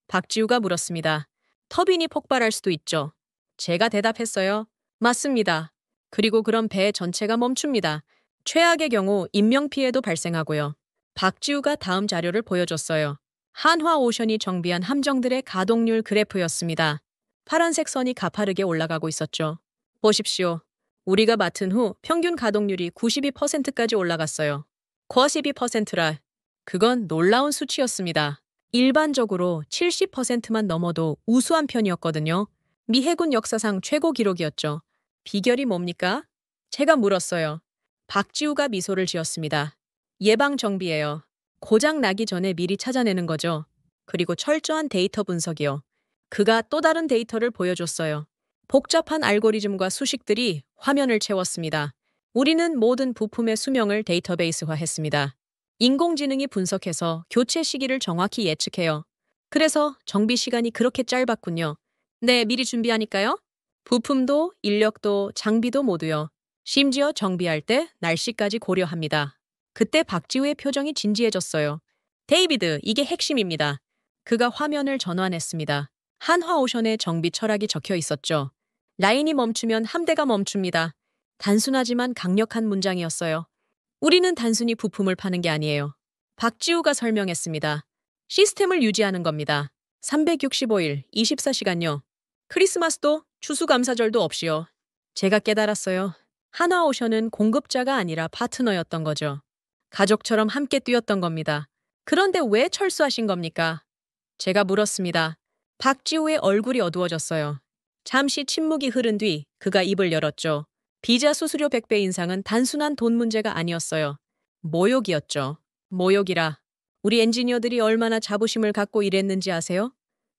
박지우가 물었습니다. 터빈이 폭발할 수도 있죠. 제가 대답했어요. 맞습니다. 그리고 그럼 배 전체가 멈춥니다. 최악의 경우 인명피해도 발생하고요. 박지우가 다음 자료를 보여줬어요. 한화오션이 정비한 함정들의 가동률 그래프였습니다. 파란색 선이 가파르게 올라가고 있었죠. 보십시오. 우리가 맡은 후 평균 가동률이 92%까지 올라갔어요. 92%라. 그건 놀라운 수치였습니다. 일반적으로 70%만 넘어도 우수한 편이었거든요. 미 해군 역사상 최고 기록이었죠. 비결이 뭡니까? 제가 물었어요. 박지우가 미소를 지었습니다. 예방 정비예요. 고장 나기 전에 미리 찾아내는 거죠. 그리고 철저한 데이터 분석이요. 그가 또 다른 데이터를 보여줬어요. 복잡한 알고리즘과 수식들이 화면을 채웠습니다. 우리는 모든 부품의 수명을 데이터베이스화했습니다. 인공지능이 분석해서 교체 시기를 정확히 예측해요. 그래서 정비 시간이 그렇게 짧았군요. 네, 미리 준비하니까요. 부품도, 인력도, 장비도 모두요. 심지어 정비할 때 날씨까지 고려합니다. 그때 박지우의 표정이 진지해졌어요. 데이비드, 이게 핵심입니다. 그가 화면을 전환했습니다. 한화오션의 정비 철학이 적혀 있었죠. 라인이 멈추면 함대가 멈춥니다. 단순하지만 강력한 문장이었어요. 우리는 단순히 부품을 파는 게 아니에요. 박지우가 설명했습니다. 시스템을 유지하는 겁니다. 365일, 24시간요. 크리스마스도 추수감사절도 없이요. 제가 깨달았어요. 한화오션은 공급자가 아니라 파트너였던 거죠. 가족처럼 함께 뛰었던 겁니다. 그런데 왜 철수하신 겁니까? 제가 물었습니다. 박지우의 얼굴이 어두워졌어요. 잠시 침묵이 흐른 뒤 그가 입을 열었죠. 비자 수수료 100배 인상은 단순한 돈 문제가 아니었어요. 모욕이었죠. 모욕이라. 우리 엔지니어들이 얼마나 자부심을 갖고 일했는지 아세요?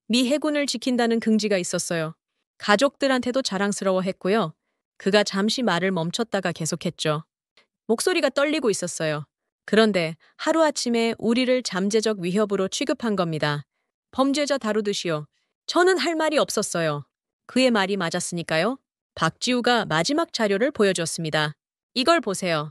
미 해군을 지킨다는 긍지가 있었어요. 가족들한테도 자랑스러워했고요. 그가 잠시 말을 멈췄다가 계속했죠. 목소리가 떨리고 있었어요. 그런데 하루아침에 우리를 잠재적 위협으로 취급한 겁니다. 범죄자 다루듯이요. 저는 할 말이 없었어요. 그의 말이 맞았으니까요. 박지우가 마지막 자료를 보여줬습니다. 이걸 보세요.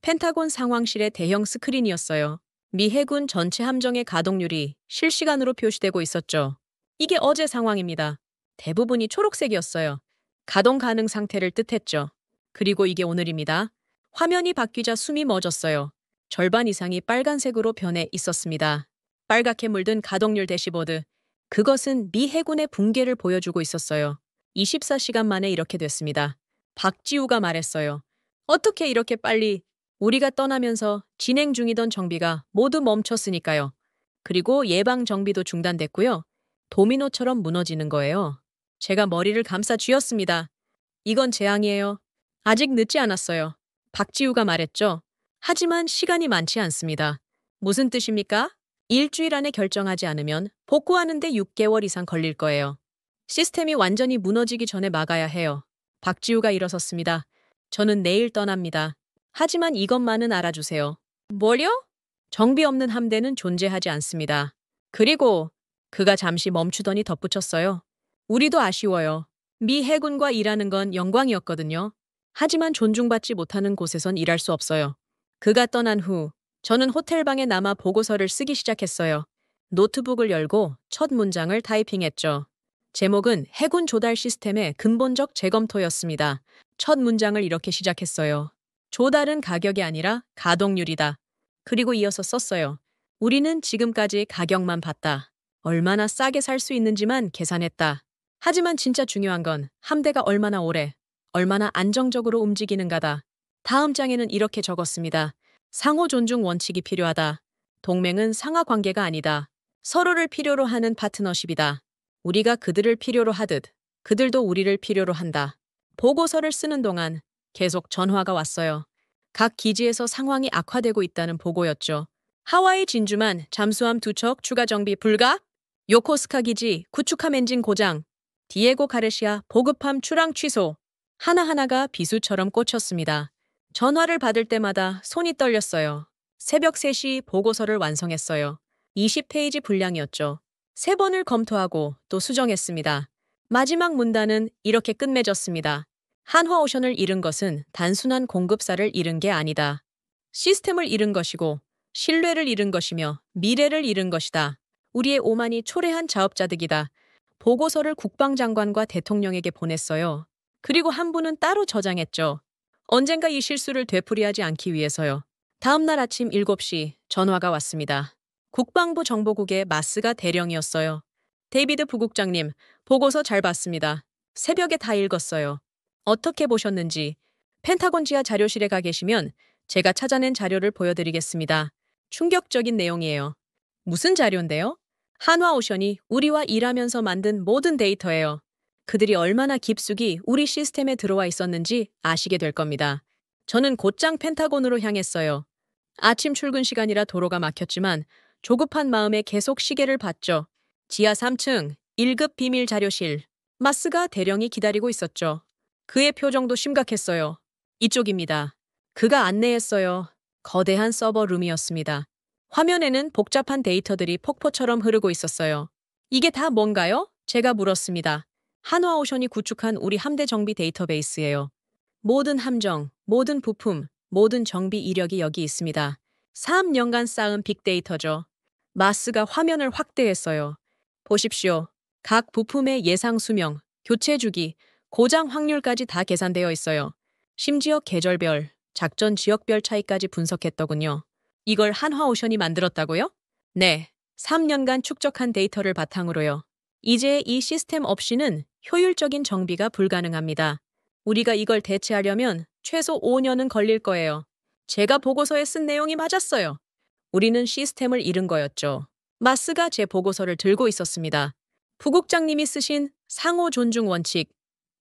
펜타곤 상황실의 대형 스크린이었어요. 미 해군 전체 함정의 가동률이 실시간으로 표시되고 있었죠. 이게 어제 상황입니다. 대부분이 초록색이었어요. 가동 가능 상태를 뜻했죠. 그리고 이게 오늘입니다. 화면이 바뀌자 숨이 멎었어요. 절반 이상이 빨간색으로 변해 있었습니다. 빨갛게 물든 가동률 대시보드. 그것은 미 해군의 붕괴를 보여주고 있었어요. 24시간 만에 이렇게 됐습니다. 박지우가 말했어요. 어떻게 이렇게 빨리? 우리가 떠나면서 진행 중이던 정비가 모두 멈췄으니까요. 그리고 예방 정비도 중단됐고요. 도미노처럼 무너지는 거예요. 제가 머리를 감싸 쥐었습니다. 이건 재앙이에요. 아직 늦지 않았어요. 박지우가 말했죠. 하지만 시간이 많지 않습니다. 무슨 뜻입니까? 일주일 안에 결정하지 않으면 복구하는데 6개월 이상 걸릴 거예요. 시스템이 완전히 무너지기 전에 막아야 해요. 박지우가 일어섰습니다. 저는 내일 떠납니다. 하지만 이것만은 알아주세요. 뭘요? 정비 없는 함대는 존재하지 않습니다. 그리고 그가 잠시 멈추더니 덧붙였어요. 우리도 아쉬워요. 미 해군과 일하는 건 영광이었거든요. 하지만 존중받지 못하는 곳에선 일할 수 없어요. 그가 떠난 후 저는 호텔방에 남아 보고서를 쓰기 시작했어요. 노트북을 열고 첫 문장을 타이핑했죠. 제목은 해군 조달 시스템의 근본적 재검토였습니다. 첫 문장을 이렇게 시작했어요. 조달은 가격이 아니라 가동률이다. 그리고 이어서 썼어요. 우리는 지금까지 가격만 봤다. 얼마나 싸게 살 수 있는지만 계산했다. 하지만 진짜 중요한 건 함대가 얼마나 오래, 얼마나 안정적으로 움직이는가다. 다음 장에는 이렇게 적었습니다. 상호 존중 원칙이 필요하다. 동맹은 상하 관계가 아니다. 서로를 필요로 하는 파트너십이다. 우리가 그들을 필요로 하듯 그들도 우리를 필요로 한다. 보고서를 쓰는 동안 계속 전화가 왔어요. 각 기지에서 상황이 악화되고 있다는 보고였죠. 하와이 진주만 잠수함 2척 추가 정비 불가? 요코스카 기지 구축함 엔진 고장. 디에고 가르시아 보급함 출항 취소. 하나하나가 비수처럼 꽂혔습니다. 전화를 받을 때마다 손이 떨렸어요. 새벽 3시 보고서를 완성했어요. 20페이지 분량이었죠. 3번을 검토하고 또 수정했습니다. 마지막 문단은 이렇게 끝맺었습니다. 한화오션을 잃은 것은 단순한 공급사를 잃은 게 아니다. 시스템을 잃은 것이고 신뢰를 잃은 것이며 미래를 잃은 것이다. 우리의 오만이 초래한 자업자득이다. 보고서를 국방장관과 대통령에게 보냈어요. 그리고 한 분은 따로 저장했죠. 언젠가 이 실수를 되풀이하지 않기 위해서요. 다음 날 아침 7시 전화가 왔습니다. 국방부 정보국의 마스가 대령이었어요. 데이비드 부국장님, 보고서 잘 봤습니다. 새벽에 다 읽었어요. 어떻게 보셨는지 펜타곤 지하 자료실에 가 계시면 제가 찾아낸 자료를 보여드리겠습니다. 충격적인 내용이에요. 무슨 자료인데요? 한화오션이 우리와 일하면서 만든 모든 데이터예요. 그들이 얼마나 깊숙이 우리 시스템에 들어와 있었는지 아시게 될 겁니다. 저는 곧장 펜타곤으로 향했어요. 아침 출근 시간이라 도로가 막혔지만 조급한 마음에 계속 시계를 봤죠. 지하 3층 1급 비밀 자료실. 마스가 대령이 기다리고 있었죠. 그의 표정도 심각했어요. 이쪽입니다. 그가 안내했어요. 거대한 서버룸이었습니다. 화면에는 복잡한 데이터들이 폭포처럼 흐르고 있었어요. 이게 다 뭔가요? 제가 물었습니다. 한화오션이 구축한 우리 함대 정비 데이터베이스예요. 모든 함정, 모든 부품, 모든 정비 이력이 여기 있습니다. 3년간 쌓은 빅데이터죠. 마스가 화면을 확대했어요. 보십시오. 각 부품의 예상 수명, 교체 주기, 고장 확률까지 다 계산되어 있어요. 심지어 계절별, 작전 지역별 차이까지 분석했더군요. 이걸 한화오션이 만들었다고요? 네, 3년간 축적한 데이터를 바탕으로요. 이제 이 시스템 없이는 효율적인 정비가 불가능합니다. 우리가 이걸 대체하려면 최소 5년은 걸릴 거예요. 제가 보고서에 쓴 내용이 맞았어요. 우리는 시스템을 잃은 거였죠. 마스가 제 보고서를 들고 있었습니다. 부국장님이 쓰신 상호 존중 원칙.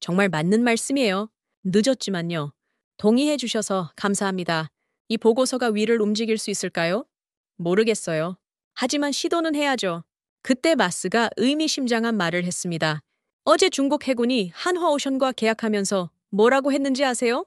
정말 맞는 말씀이에요. 늦었지만요. 동의해 주셔서 감사합니다. 이 보고서가 위를 움직일 수 있을까요? 모르겠어요. 하지만 시도는 해야죠. 그때 마스가 의미심장한 말을 했습니다. 어제 중국 해군이 한화오션과 계약하면서 뭐라고 했는지 아세요?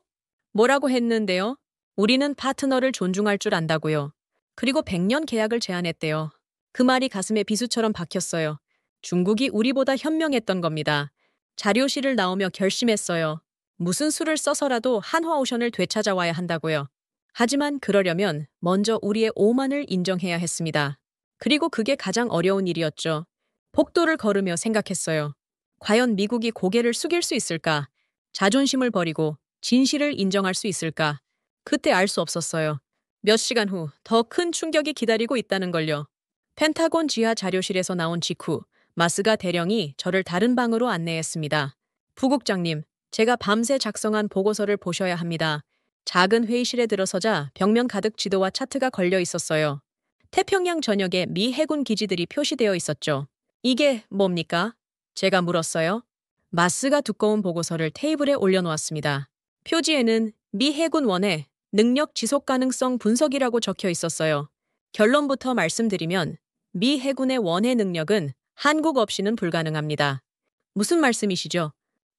뭐라고 했는데요? 우리는 파트너를 존중할 줄 안다고요. 그리고 100년 계약을 제안했대요. 그 말이 가슴에 비수처럼 박혔어요. 중국이 우리보다 현명했던 겁니다. 자료실을 나오며 결심했어요. 무슨 수를 써서라도 한화오션을 되찾아와야 한다고요. 하지만 그러려면 먼저 우리의 오만을 인정해야 했습니다. 그리고 그게 가장 어려운 일이었죠. 복도를 걸으며 생각했어요. 과연 미국이 고개를 숙일 수 있을까? 자존심을 버리고 진실을 인정할 수 있을까? 그때 알 수 없었어요. 몇 시간 후 더 큰 충격이 기다리고 있다는 걸요. 펜타곤 지하 자료실에서 나온 직후 마스가 대령이 저를 다른 방으로 안내했습니다. 부국장님, 제가 밤새 작성한 보고서를 보셔야 합니다. 작은 회의실에 들어서자 벽면 가득 지도와 차트가 걸려 있었어요. 태평양 전역에 미 해군 기지들이 표시되어 있었죠. 이게 뭡니까? 제가 물었어요. 마스가 두꺼운 보고서를 테이블에 올려놓았습니다. 표지에는 미 해군 원의 능력 지속 가능성 분석이라고 적혀 있었어요. 결론부터 말씀드리면 미 해군의 원의 능력은 한국 없이는 불가능합니다. 무슨 말씀이시죠?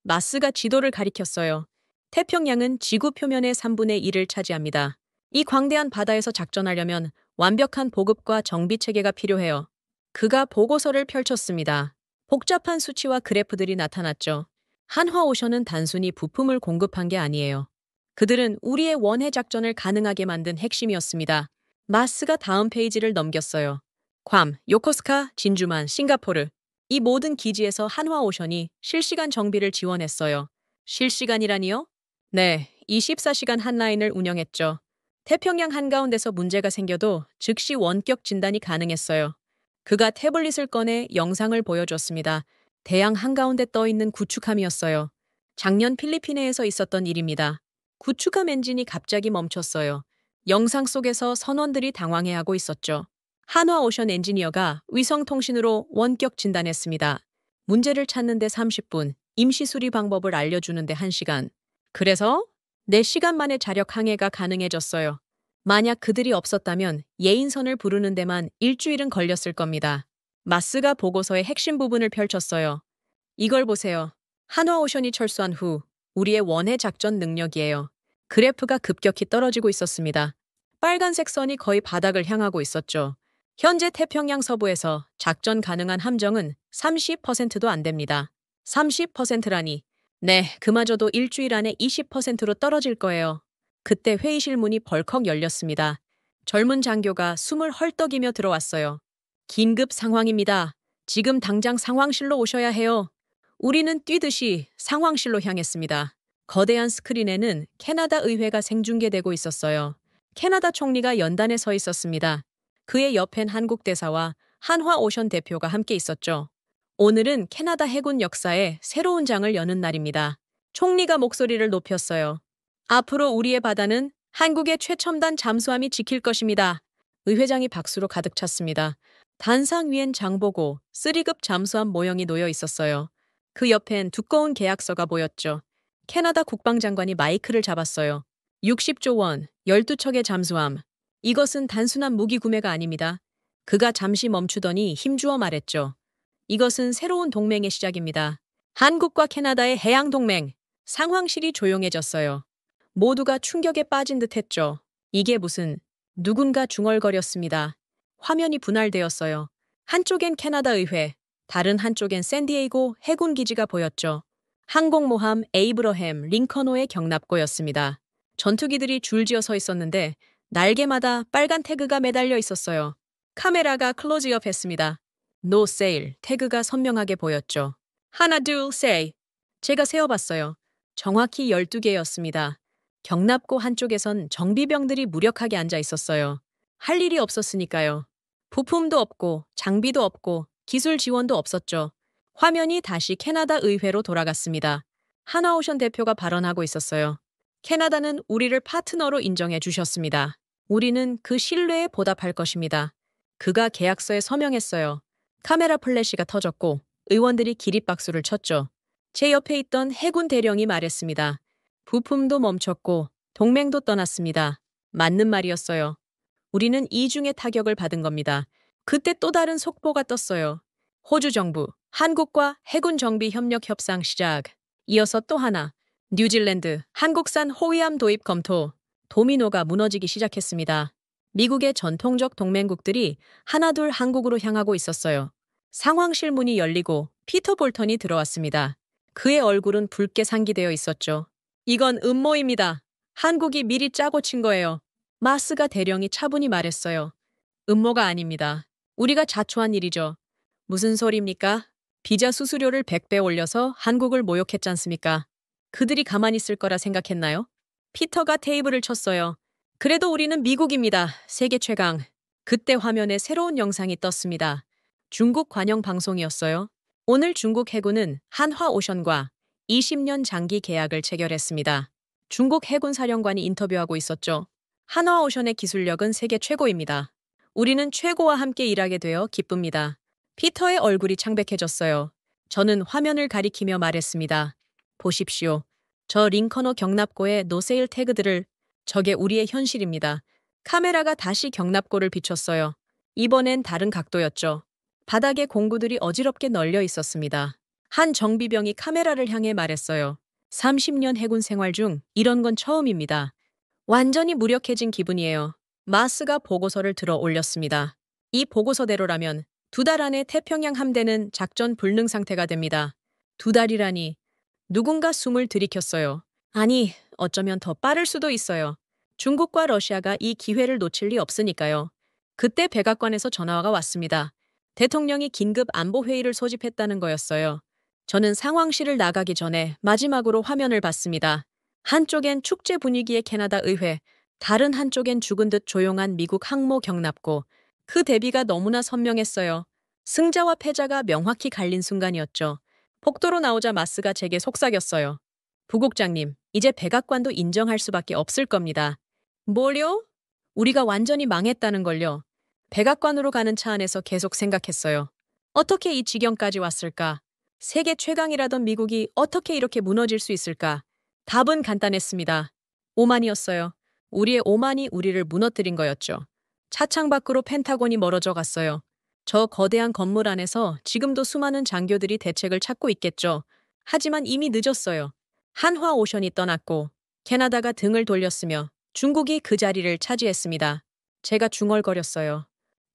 마스가 지도를 가리켰어요. 태평양은 지구 표면의 3분의 1을 차지합니다. 이 광대한 바다에서 작전하려면 완벽한 보급과 정비 체계가 필요해요. 그가 보고서를 펼쳤습니다. 복잡한 수치와 그래프들이 나타났죠. 한화오션은 단순히 부품을 공급한 게 아니에요. 그들은 우리의 원해 작전을 가능하게 만든 핵심이었습니다. 마스가 다음 페이지를 넘겼어요. 괌, 요코스카, 진주만, 싱가포르. 이 모든 기지에서 한화오션이 실시간 정비를 지원했어요. 실시간이라니요? 네, 24시간 한라인을 운영했죠. 태평양 한가운데서 문제가 생겨도 즉시 원격 진단이 가능했어요. 그가 태블릿을 꺼내 영상을 보여줬습니다. 대양 한가운데 떠있는 구축함이었어요. 작년 필리핀해에서 있었던 일입니다. 구축함 엔진이 갑자기 멈췄어요. 영상 속에서 선원들이 당황해하고 있었죠. 한화오션 엔지니어가 위성통신으로 원격 진단했습니다. 문제를 찾는데 30분, 임시 수리 방법을 알려주는데 1시간. 그래서 4시간 만에 자력 항해가 가능해졌어요. 만약 그들이 없었다면 예인선을 부르는 데만 일주일은 걸렸을 겁니다. 마스가 보고서의 핵심 부분을 펼쳤어요. 이걸 보세요. 한화오션이 철수한 후 우리의 원해 작전 능력이에요. 그래프가 급격히 떨어지고 있었습니다. 빨간색 선이 거의 바닥을 향하고 있었죠. 현재 태평양 서부에서 작전 가능한 함정은 30%도 안 됩니다. 30%라니. 네, 그마저도 일주일 안에 20%로 떨어질 거예요. 그때 회의실 문이 벌컥 열렸습니다. 젊은 장교가 숨을 헐떡이며 들어왔어요. 긴급 상황입니다. 지금 당장 상황실로 오셔야 해요. 우리는 뛰듯이 상황실로 향했습니다. 거대한 스크린에는 캐나다 의회가 생중계되고 있었어요. 캐나다 총리가 연단에 서 있었습니다. 그의 옆엔 한국 대사와 한화오션 대표가 함께 있었죠. 오늘은 캐나다 해군 역사의 새로운 장을 여는 날입니다. 총리가 목소리를 높였어요. 앞으로 우리의 바다는 한국의 최첨단 잠수함이 지킬 것입니다. 의회장이 박수로 가득 찼습니다. 단상 위엔 장보고 3급 잠수함 모형이 놓여 있었어요. 그 옆엔 두꺼운 계약서가 보였죠. 캐나다 국방장관이 마이크를 잡았어요. 60조 원, 12척의 잠수함. 이것은 단순한 무기 구매가 아닙니다. 그가 잠시 멈추더니 힘주어 말했죠. 이것은 새로운 동맹의 시작입니다. 한국과 캐나다의 해양 동맹. 상황실이 조용해졌어요. 모두가 충격에 빠진 듯 했죠. 이게 무슨... 누군가 중얼거렸습니다. 화면이 분할되었어요. 한쪽엔 캐나다 의회, 다른 한쪽엔 샌디에이고 해군 기지가 보였죠. 항공모함 에이브러햄 링컨호의 경납고였습니다. 전투기들이 줄지어 서 있었는데 날개마다 빨간 태그가 매달려 있었어요. 카메라가 클로즈업했습니다. No sail 태그가 선명하게 보였죠. 하나 둘 셋. 제가 세어봤어요. 정확히 12개였습니다. 경납고 한쪽에선 정비병들이 무력하게 앉아 있었어요. 할 일이 없었으니까요. 부품도 없고 장비도 없고 기술 지원도 없었죠. 화면이 다시 캐나다 의회로 돌아갔습니다. 한화오션 대표가 발언하고 있었어요. 캐나다는 우리를 파트너로 인정해 주셨습니다. 우리는 그 신뢰에 보답할 것입니다. 그가 계약서에 서명했어요. 카메라 플래시가 터졌고 의원들이 기립박수를 쳤죠. 제 옆에 있던 해군 대령이 말했습니다. 부품도 멈췄고 동맹도 떠났습니다. 맞는 말이었어요. 우리는 이중의 타격을 받은 겁니다. 그때 또 다른 속보가 떴어요. 호주 정부, 한국과 해군 정비 협력 협상 시작. 이어서 또 하나, 뉴질랜드, 한국산 호위함 도입 검토. 도미노가 무너지기 시작했습니다. 미국의 전통적 동맹국들이 하나둘 한국으로 향하고 있었어요. 상황실 문이 열리고 피터 볼턴이 들어왔습니다. 그의 얼굴은 붉게 상기되어 있었죠. 이건 음모입니다. 한국이 미리 짜고 친 거예요. 마스가 대령이 차분히 말했어요. 음모가 아닙니다. 우리가 자초한 일이죠. 무슨 소리입니까? 비자 수수료를 100배 올려서 한국을 모욕했잖습니까? 그들이 가만히 있을 거라 생각했나요? 피터가 테이블을 쳤어요. 그래도 우리는 미국입니다. 세계 최강. 그때 화면에 새로운 영상이 떴습니다. 중국 관영 방송이었어요. 오늘 중국 해군은 한화오션과 20년 장기 계약을 체결했습니다. 중국 해군 사령관이 인터뷰하고 있었죠. 한화오션의 기술력은 세계 최고입니다. 우리는 최고와 함께 일하게 되어 기쁩니다. 피터의 얼굴이 창백해졌어요. 저는 화면을 가리키며 말했습니다. 보십시오. 저 링컨호 경납고의 노세일 태그들을. 저게 우리의 현실입니다. 카메라가 다시 경납고를 비췄어요. 이번엔 다른 각도였죠. 바닥에 공구들이 어지럽게 널려 있었습니다. 한 정비병이 카메라를 향해 말했어요. 30년 해군 생활 중 이런 건 처음입니다. 완전히 무력해진 기분이에요. 마스가 보고서를 들어 올렸습니다. 이 보고서대로라면 2달 안에 태평양 함대는 작전 불능 상태가 됩니다. 2달이라니. 누군가 숨을 들이켰어요. 아니, 어쩌면 더 빠를 수도 있어요. 중국과 러시아가 이 기회를 놓칠 리 없으니까요. 그때 백악관에서 전화가 왔습니다. 대통령이 긴급 안보회의를 소집했다는 거였어요. 저는 상황실을 나가기 전에 마지막으로 화면을 봤습니다. 한쪽엔 축제 분위기의 캐나다 의회, 다른 한쪽엔 죽은 듯 조용한 미국 항모 경납고. 그 대비가 너무나 선명했어요. 승자와 패자가 명확히 갈린 순간이었죠. 폭도로 나오자 마스가 제게 속삭였어요. 부국장님, 이제 백악관도 인정할 수밖에 없을 겁니다. 뭘요? 우리가 완전히 망했다는 걸요. 백악관으로 가는 차 안에서 계속 생각했어요. 어떻게 이 지경까지 왔을까? 세계 최강이라던 미국이 어떻게 이렇게 무너질 수 있을까? 답은 간단했습니다. 오만이었어요. 우리의 오만이 우리를 무너뜨린 거였죠. 차창 밖으로 펜타곤이 멀어져 갔어요. 저 거대한 건물 안에서 지금도 수많은 장교들이 대책을 찾고 있겠죠. 하지만 이미 늦었어요. 한화오션이 떠났고 캐나다가 등을 돌렸으며 중국이 그 자리를 차지했습니다. 제가 중얼거렸어요.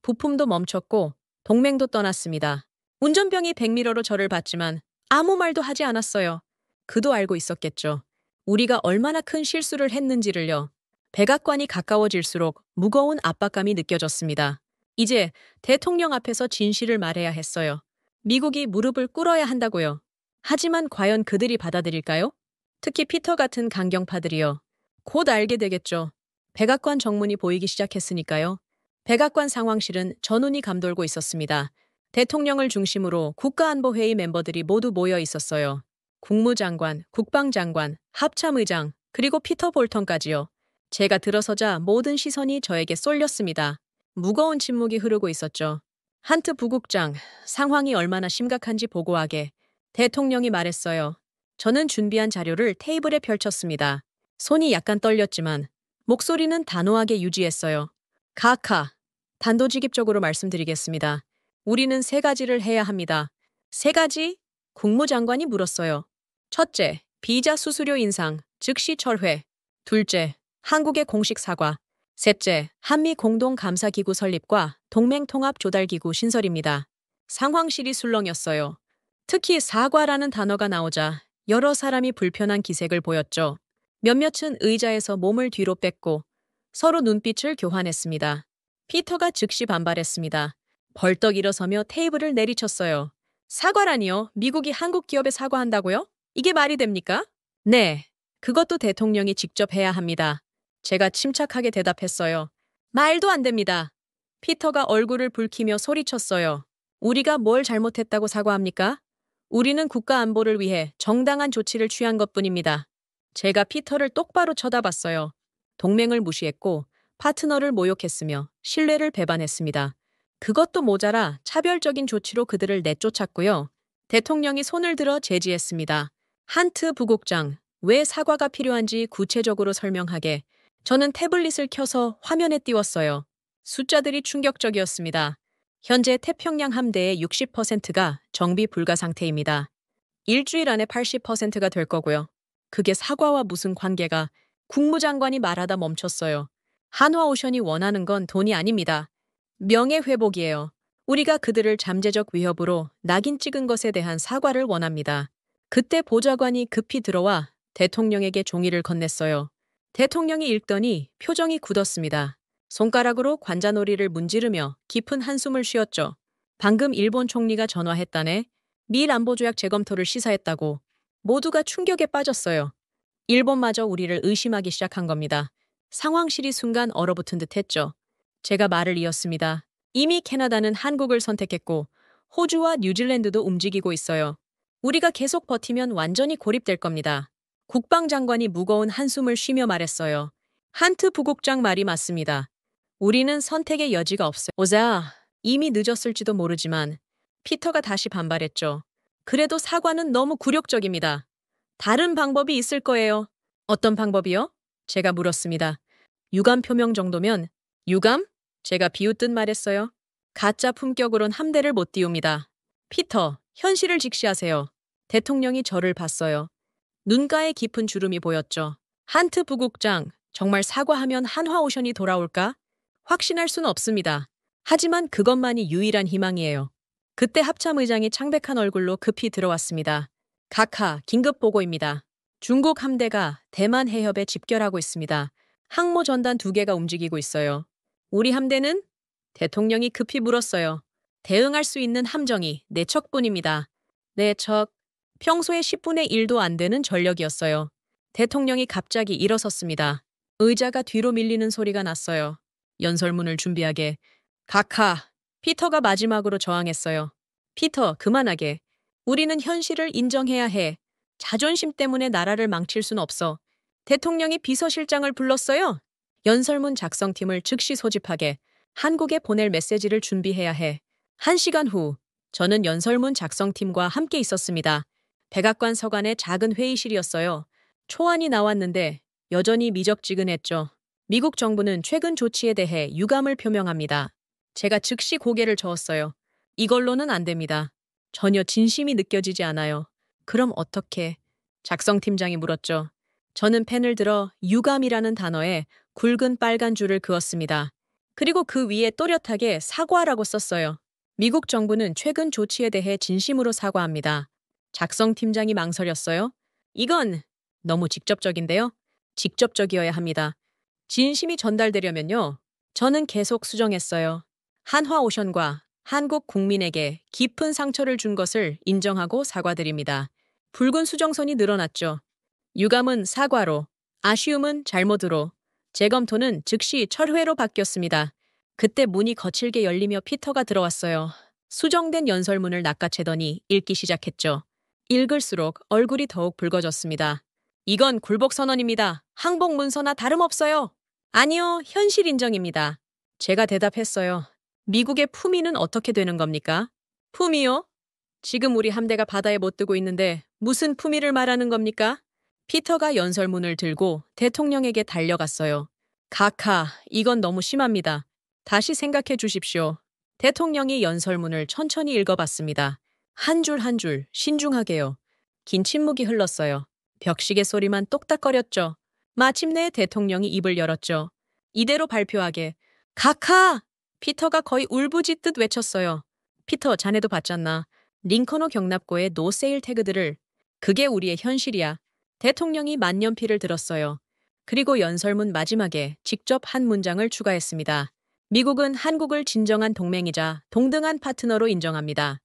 부품도 멈췄고 동맹도 떠났습니다. 운전병이 백미러로 저를 봤지만 아무 말도 하지 않았어요. 그도 알고 있었겠죠. 우리가 얼마나 큰 실수를 했는지를요. 백악관이 가까워질수록 무거운 압박감이 느껴졌습니다. 이제 대통령 앞에서 진실을 말해야 했어요. 미국이 무릎을 꿇어야 한다고요. 하지만 과연 그들이 받아들일까요? 특히 피터 같은 강경파들이요. 곧 알게 되겠죠. 백악관 정문이 보이기 시작했으니까요. 백악관 상황실은 전운이 감돌고 있었습니다. 대통령을 중심으로 국가안보회의 멤버들이 모두 모여 있었어요. 국무장관, 국방장관, 합참의장, 그리고 피터 볼턴까지요. 제가 들어서자 모든 시선이 저에게 쏠렸습니다. 무거운 침묵이 흐르고 있었죠. 한트 부국장, 상황이 얼마나 심각한지 보고하게. 대통령이 말했어요. 저는 준비한 자료를 테이블에 펼쳤습니다. 손이 약간 떨렸지만 목소리는 단호하게 유지했어요. 카카, 단도직입적으로 말씀드리겠습니다. 우리는 3가지를 해야 합니다. 3가지? 국무장관이 물었어요. 첫째, 비자 수수료 인상, 즉시 철회. 둘째, 한국의 공식 사과. 셋째, 한미 공동감사기구 설립과 동맹통합조달기구 신설입니다. 상황실이 술렁였어요. 특히 사과라는 단어가 나오자 여러 사람이 불편한 기색을 보였죠. 몇몇은 의자에서 몸을 뒤로 뺐고 서로 눈빛을 교환했습니다. 피터가 즉시 반발했습니다. 벌떡 일어서며 테이블을 내리쳤어요. 사과라니요? 미국이 한국 기업에 사과한다고요? 이게 말이 됩니까? 네, 그것도 대통령이 직접 해야 합니다. 제가 침착하게 대답했어요. 말도 안 됩니다. 피터가 얼굴을 붉히며 소리쳤어요. 우리가 뭘 잘못했다고 사과합니까? 우리는 국가 안보를 위해 정당한 조치를 취한 것뿐입니다. 제가 피터를 똑바로 쳐다봤어요. 동맹을 무시했고 파트너를 모욕했으며 신뢰를 배반했습니다. 그것도 모자라 차별적인 조치로 그들을 내쫓았고요. 대통령이 손을 들어 제지했습니다. 한트 부국장, 왜 사과가 필요한지 구체적으로 설명하게. 저는 태블릿을 켜서 화면에 띄웠어요. 숫자들이 충격적이었습니다. 현재 태평양 함대의 60%가 정비 불가 상태입니다. 일주일 안에 80%가 될 거고요. 그게 사과와 무슨 관계가. 국무장관이 말하다 멈췄어요. 한화오션이 원하는 건 돈이 아닙니다. 명예회복이에요. 우리가 그들을 잠재적 위협으로 낙인 찍은 것에 대한 사과를 원합니다. 그때 보좌관이 급히 들어와 대통령에게 종이를 건넸어요. 대통령이 읽더니 표정이 굳었습니다. 손가락으로 관자놀이를 문지르며 깊은 한숨을 쉬었죠. 방금 일본 총리가 전화했다네. 미일 안보조약 재검토를 시사했다고. 모두가 충격에 빠졌어요. 일본마저 우리를 의심하기 시작한 겁니다. 상황실이 순간 얼어붙은 듯 했죠. 제가 말을 이었습니다. 이미 캐나다는 한국을 선택했고 호주와 뉴질랜드도 움직이고 있어요. 우리가 계속 버티면 완전히 고립될 겁니다. 국방장관이 무거운 한숨을 쉬며 말했어요. 한트 부국장 말이 맞습니다. 우리는 선택의 여지가 없어요. 오자, 이미 늦었을지도 모르지만 피터가 다시 반발했죠. 그래도 사과는 너무 굴욕적입니다. 다른 방법이 있을 거예요. 어떤 방법이요? 제가 물었습니다. 유감 표명 정도면 유감? 제가 비웃듯 말했어요. 가짜 품격으론 함대를 못 띄웁니다. 피터, 현실을 직시하세요. 대통령이 저를 봤어요. 눈가에 깊은 주름이 보였죠. 한트 부국장, 정말 사과하면 한화오션이 돌아올까? 확신할 수는 없습니다. 하지만 그것만이 유일한 희망이에요. 그때 합참의장이 창백한 얼굴로 급히 들어왔습니다. 각하, 긴급 보고입니다. 중국 함대가 대만 해협에 집결하고 있습니다. 항모 전단 2개가 움직이고 있어요. 우리 함대는? 대통령이 급히 물었어요. 대응할 수 있는 함정이 4척뿐입니다. 4척. 평소에 10분의 1도 안 되는 전력이었어요. 대통령이 갑자기 일어섰습니다. 의자가 뒤로 밀리는 소리가 났어요. 연설문을 준비하게. 각하, 피터가 마지막으로 저항했어요. 피터, 그만하게. 우리는 현실을 인정해야 해. 자존심 때문에 나라를 망칠 순 없어. 대통령이 비서실장을 불렀어요. 연설문 작성팀을 즉시 소집하게. 한국에 보낼 메시지를 준비해야 해. 1시간 후, 저는 연설문 작성팀과 함께 있었습니다. 백악관 서관의 작은 회의실이었어요. 초안이 나왔는데 여전히 미적지근했죠. 미국 정부는 최근 조치에 대해 유감을 표명합니다. 제가 즉시 고개를 저었어요. 이걸로는 안 됩니다. 전혀 진심이 느껴지지 않아요. 그럼 어떻게? 작성팀장이 물었죠. 저는 펜을 들어 유감이라는 단어에 굵은 빨간 줄을 그었습니다. 그리고 그 위에 또렷하게 사과라고 썼어요. 미국 정부는 최근 조치에 대해 진심으로 사과합니다. 작성팀장이 망설였어요. 이건 너무 직접적인데요. 직접적이어야 합니다. 진심이 전달되려면요. 저는 계속 수정했어요. 한화오션과 한국 국민에게 깊은 상처를 준 것을 인정하고 사과드립니다. 붉은 수정선이 늘어났죠. 유감은 사과로, 아쉬움은 잘못으로, 재검토는 즉시 철회로 바뀌었습니다. 그때 문이 거칠게 열리며 피터가 들어왔어요. 수정된 연설문을 낚아채더니 읽기 시작했죠. 읽을수록 얼굴이 더욱 붉어졌습니다. 이건 굴복선언입니다. 항복 문서나 다름없어요. 아니요, 현실 인정입니다. 제가 대답했어요. 미국의 품위는 어떻게 되는 겁니까? 품위요? 지금 우리 함대가 바다에 못 뜨고 있는데 무슨 품위를 말하는 겁니까? 피터가 연설문을 들고 대통령에게 달려갔어요. 각하, 이건 너무 심합니다. 다시 생각해 주십시오. 대통령이 연설문을 천천히 읽어봤습니다. 한 줄 한 줄 신중하게요. 긴 침묵이 흘렀어요. 벽시계 소리만 똑딱거렸죠. 마침내 대통령이 입을 열었죠. 이대로 발표하게. 각하! 피터가 거의 울부짖듯 외쳤어요. 피터, 자네도 봤잖나. 링컨호 경납고의 노세일 태그들을. 그게 우리의 현실이야. 대통령이 만년필을 들었어요. 그리고 연설문 마지막에 직접 한 문장을 추가했습니다. 미국은 한국을 진정한 동맹이자 동등한 파트너로 인정합니다.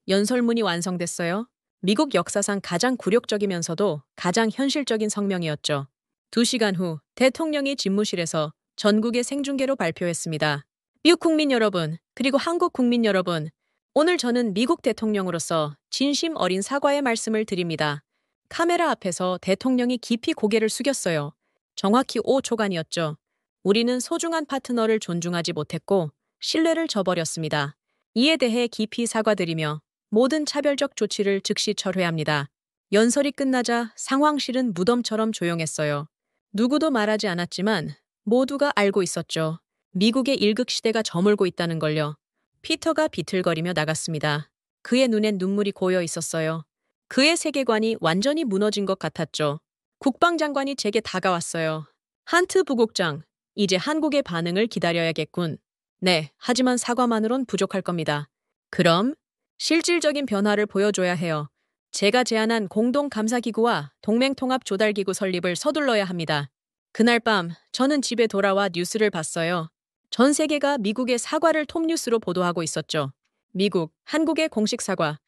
연설문이 완성됐어요. 미국 역사상 가장 굴욕적이면서도 가장 현실적인 성명이었죠. 2시간 후 대통령이 집무실에서 전국의 생중계로 발표했습니다. 미국 국민 여러분, 그리고 한국 국민 여러분, 오늘 저는 미국 대통령으로서 진심 어린 사과의 말씀을 드립니다. 카메라 앞에서 대통령이 깊이 고개를 숙였어요. 정확히 5초간이었죠. 우리는 소중한 파트너를 존중하지 못했고 신뢰를 저버렸습니다. 이에 대해 깊이 사과드리며 모든 차별적 조치를 즉시 철회합니다. 연설이 끝나자 상황실은 무덤처럼 조용했어요. 누구도 말하지 않았지만 모두가 알고 있었죠. 미국의 일극시대가 저물고 있다는 걸요. 피터가 비틀거리며 나갔습니다. 그의 눈엔 눈물이 고여 있었어요. 그의 세계관이 완전히 무너진 것 같았죠. 국방장관이 제게 다가왔어요. 한트 부국장, 이제 한국의 반응을 기다려야겠군. 네, 하지만 사과만으론 부족할 겁니다. 그럼 실질적인 변화를 보여줘야 해요. 제가 제안한 공동감사기구와 동맹통합조달기구 설립을 서둘러야 합니다. 그날 밤 저는 집에 돌아와 뉴스를 봤어요. 전 세계가 미국의 사과를 톱뉴스로 보도하고 있었죠. 미국, 한국의 공식 사과.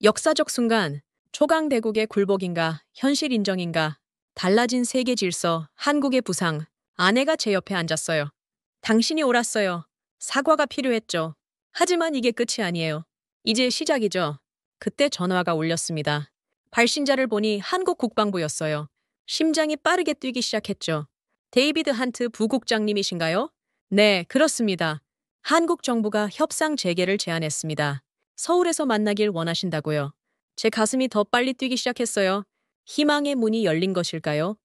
역사적 순간, 초강대국의 굴복인가, 현실 인정인가, 달라진 세계 질서, 한국의 부상. 아내가 제 옆에 앉았어요. 당신이 옳았어요. 사과가 필요했죠. 하지만 이게 끝이 아니에요. 이제 시작이죠. 그때 전화가 울렸습니다. 발신자를 보니 한국 국방부였어요. 심장이 빠르게 뛰기 시작했죠. 데이비드 한트 부국장님이신가요? 네, 그렇습니다. 한국 정부가 협상 재개를 제안했습니다. 서울에서 만나길 원하신다고요. 제 가슴이 더 빨리 뛰기 시작했어요. 희망의 문이 열린 것일까요?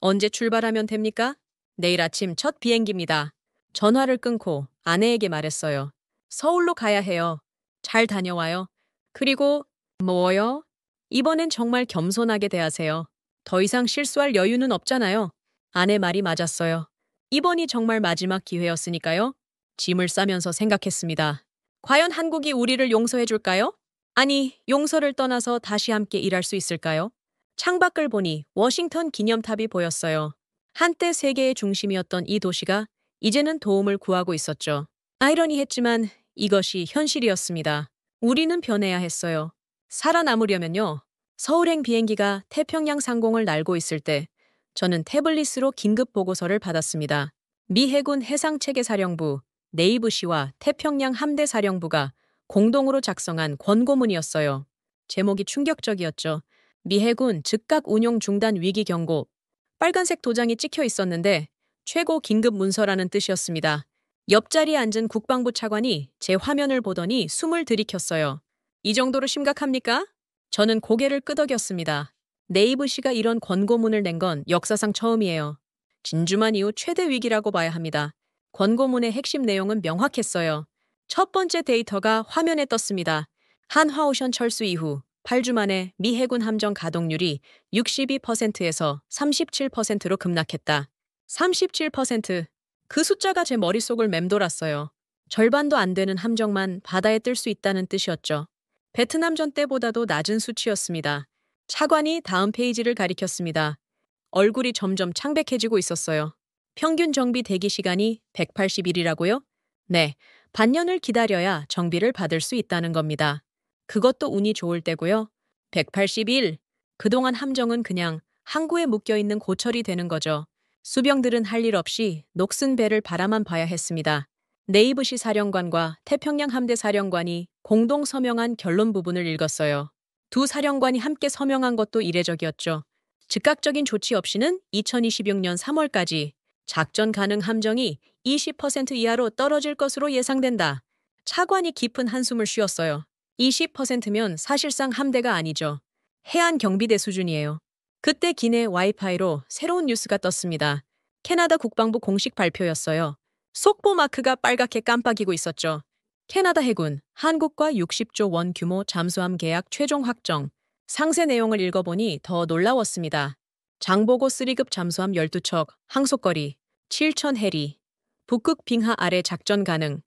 언제 출발하면 됩니까? 내일 아침 첫 비행기입니다. 전화를 끊고 아내에게 말했어요. 서울로 가야 해요. 잘 다녀와요. 그리고 뭐요? 이번엔 정말 겸손하게 대하세요. 더 이상 실수할 여유는 없잖아요. 아내 말이 맞았어요. 이번이 정말 마지막 기회였으니까요. 짐을 싸면서 생각했습니다. 과연 한국이 우리를 용서해 줄까요? 아니, 용서를 떠나서 다시 함께 일할 수 있을까요? 창밖을 보니 워싱턴 기념탑이 보였어요. 한때 세계의 중심이었던 이 도시가 이제는 도움을 구하고 있었죠. 아이러니했지만 이것이 현실이었습니다. 우리는 변해야 했어요. 살아남으려면요. 서울행 비행기가 태평양 상공을 날고 있을 때 저는 태블릿으로 긴급 보고서를 받았습니다. 미 해군 해상체계사령부, 네이브시와 태평양 함대사령부가 공동으로 작성한 권고문이었어요. 제목이 충격적이었죠. 미 해군 즉각 운용 중단 위기 경고. 빨간색 도장이 찍혀 있었는데 최고 긴급 문서라는 뜻이었습니다. 옆자리에 앉은 국방부 차관이 제 화면을 보더니 숨을 들이켰어요. 이 정도로 심각합니까? 저는 고개를 끄덕였습니다. 네이브시가 이런 권고문을 낸 건 역사상 처음이에요. 진주만 이후 최대 위기라고 봐야 합니다. 권고문의 핵심 내용은 명확했어요. 첫 번째 데이터가 화면에 떴습니다. 한화오션 철수 이후 8주 만에 미 해군 함정 가동률이 62%에서 37%로 급락했다. 37%. 그 숫자가 제 머릿속을 맴돌았어요. 절반도 안 되는 함정만 바다에 뜰 수 있다는 뜻이었죠. 베트남전 때보다도 낮은 수치였습니다. 차관이 다음 페이지를 가리켰습니다. 얼굴이 점점 창백해지고 있었어요. 평균 정비 대기 시간이 180일이라고요? 네, 반년을 기다려야 정비를 받을 수 있다는 겁니다. 그것도 운이 좋을 때고요. 180일. 그동안 함정은 그냥 항구에 묶여있는 고철이 되는 거죠. 수병들은 할 일 없이 녹슨 배를 바라만 봐야 했습니다. 네이브시 사령관과 태평양 함대 사령관이 공동 서명한 결론 부분을 읽었어요. 두 사령관이 함께 서명한 것도 이례적이었죠. 즉각적인 조치 없이는 2026년 3월까지 작전 가능 함정이 20% 이하로 떨어질 것으로 예상된다. 차관이 깊은 한숨을 쉬었어요. 20%면 사실상 함대가 아니죠. 해안 경비대 수준이에요. 그때 기내 와이파이로 새로운 뉴스가 떴습니다. 캐나다 국방부 공식 발표였어요. 속보 마크가 빨갛게 깜빡이고 있었죠. 캐나다 해군, 한국과 60조 원 규모 잠수함 계약 최종 확정. 상세 내용을 읽어보니 더 놀라웠습니다. 장보고 3급 잠수함 12척, 항속거리 7,000 해리, 북극 빙하 아래 작전 가능,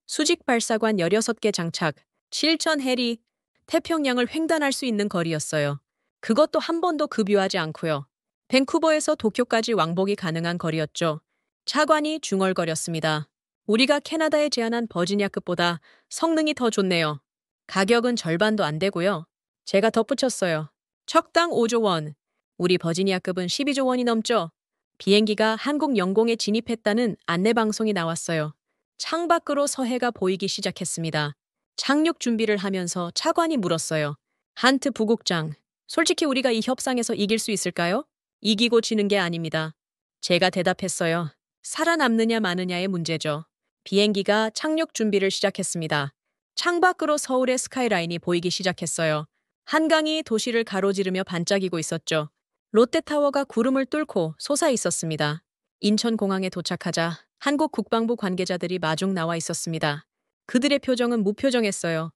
수직 발사관 16개 장착, 7,000 해리, 태평양을 횡단할 수 있는 거리였어요. 그것도 한 번도 급유하지 않고요. 밴쿠버에서 도쿄까지 왕복이 가능한 거리였죠. 차관이 중얼거렸습니다. 우리가 캐나다에 제안한 버지니아급보다 성능이 더 좋네요. 가격은 절반도 안 되고요. 제가 덧붙였어요. 척당 5조 원. 우리 버지니아급은 12조 원이 넘죠. 비행기가 한국 영공에 진입했다는 안내방송이 나왔어요. 창밖으로 서해가 보이기 시작했습니다. 착륙 준비를 하면서 차관이 물었어요. 한트 부국장, 솔직히 우리가 이 협상에서 이길 수 있을까요? 이기고 지는 게 아닙니다. 제가 대답했어요. 살아남느냐 마느냐의 문제죠. 비행기가 착륙 준비를 시작했습니다. 창밖으로 서울의 스카이라인이 보이기 시작했어요. 한강이 도시를 가로지르며 반짝이고 있었죠. 롯데타워가 구름을 뚫고 솟아 있었습니다. 인천공항에 도착하자 한국 국방부 관계자들이 마중 나와 있었습니다. 그들의 표정은 무표정했어요.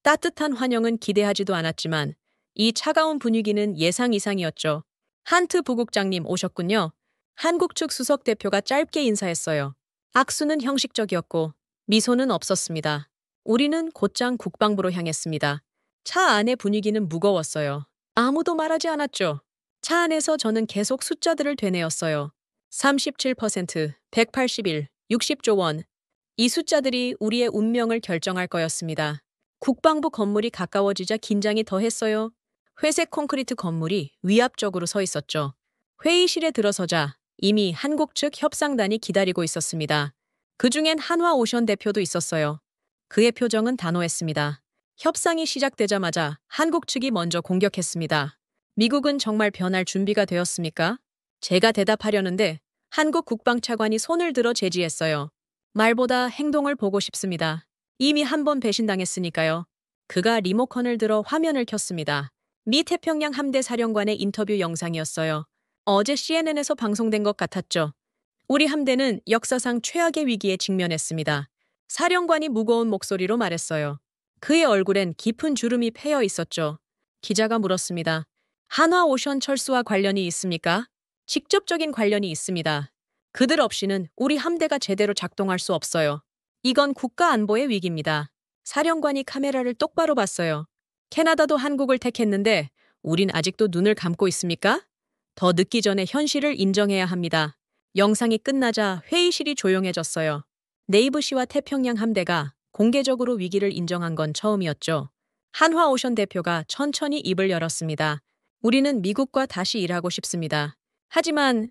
따뜻한 환영은 기대하지도 않았지만 이 차가운 분위기는 예상 이상이었죠. 한트 부국장님 오셨군요. 한국 측 수석 대표가 짧게 인사했어요. 악수는 형식적이었고 미소는 없었습니다. 우리는 곧장 국방부로 향했습니다. 차 안의 분위기는 무거웠어요. 아무도 말하지 않았죠. 차 안에서 저는 계속 숫자들을 되뇌었어요. 37%, 181, 60조 원. 이 숫자들이 우리의 운명을 결정할 거였습니다. 국방부 건물이 가까워지자 긴장이 더했어요. 회색 콘크리트 건물이 위압적으로 서 있었죠. 회의실에 들어서자 이미 한국 측 협상단이 기다리고 있었습니다. 그중엔 한화오션 대표도 있었어요. 그의 표정은 단호했습니다. 협상이 시작되자마자 한국 측이 먼저 공격했습니다. 미국은 정말 변할 준비가 되었습니까? 제가 대답하려는데 한국 국방차관이 손을 들어 제지했어요. 말보다 행동을 보고 싶습니다. 이미 한 번 배신당했으니까요. 그가 리모컨을 들어 화면을 켰습니다. 미 태평양 함대 사령관의 인터뷰 영상이었어요. 어제 CNN에서 방송된 것 같았죠. 우리 함대는 역사상 최악의 위기에 직면했습니다. 사령관이 무거운 목소리로 말했어요. 그의 얼굴엔 깊은 주름이 패여 있었죠. 기자가 물었습니다. 한화오션 철수와 관련이 있습니까? 직접적인 관련이 있습니다. 그들 없이는 우리 함대가 제대로 작동할 수 없어요. 이건 국가 안보의 위기입니다. 사령관이 카메라를 똑바로 봤어요. 캐나다도 한국을 택했는데 우린 아직도 눈을 감고 있습니까? 더 늦기 전에 현실을 인정해야 합니다. 영상이 끝나자 회의실이 조용해졌어요. 네이브시와 태평양 함대가 공개적으로 위기를 인정한 건 처음이었죠. 한화오션 대표가 천천히 입을 열었습니다. 우리는 미국과 다시 일하고 싶습니다. 하지만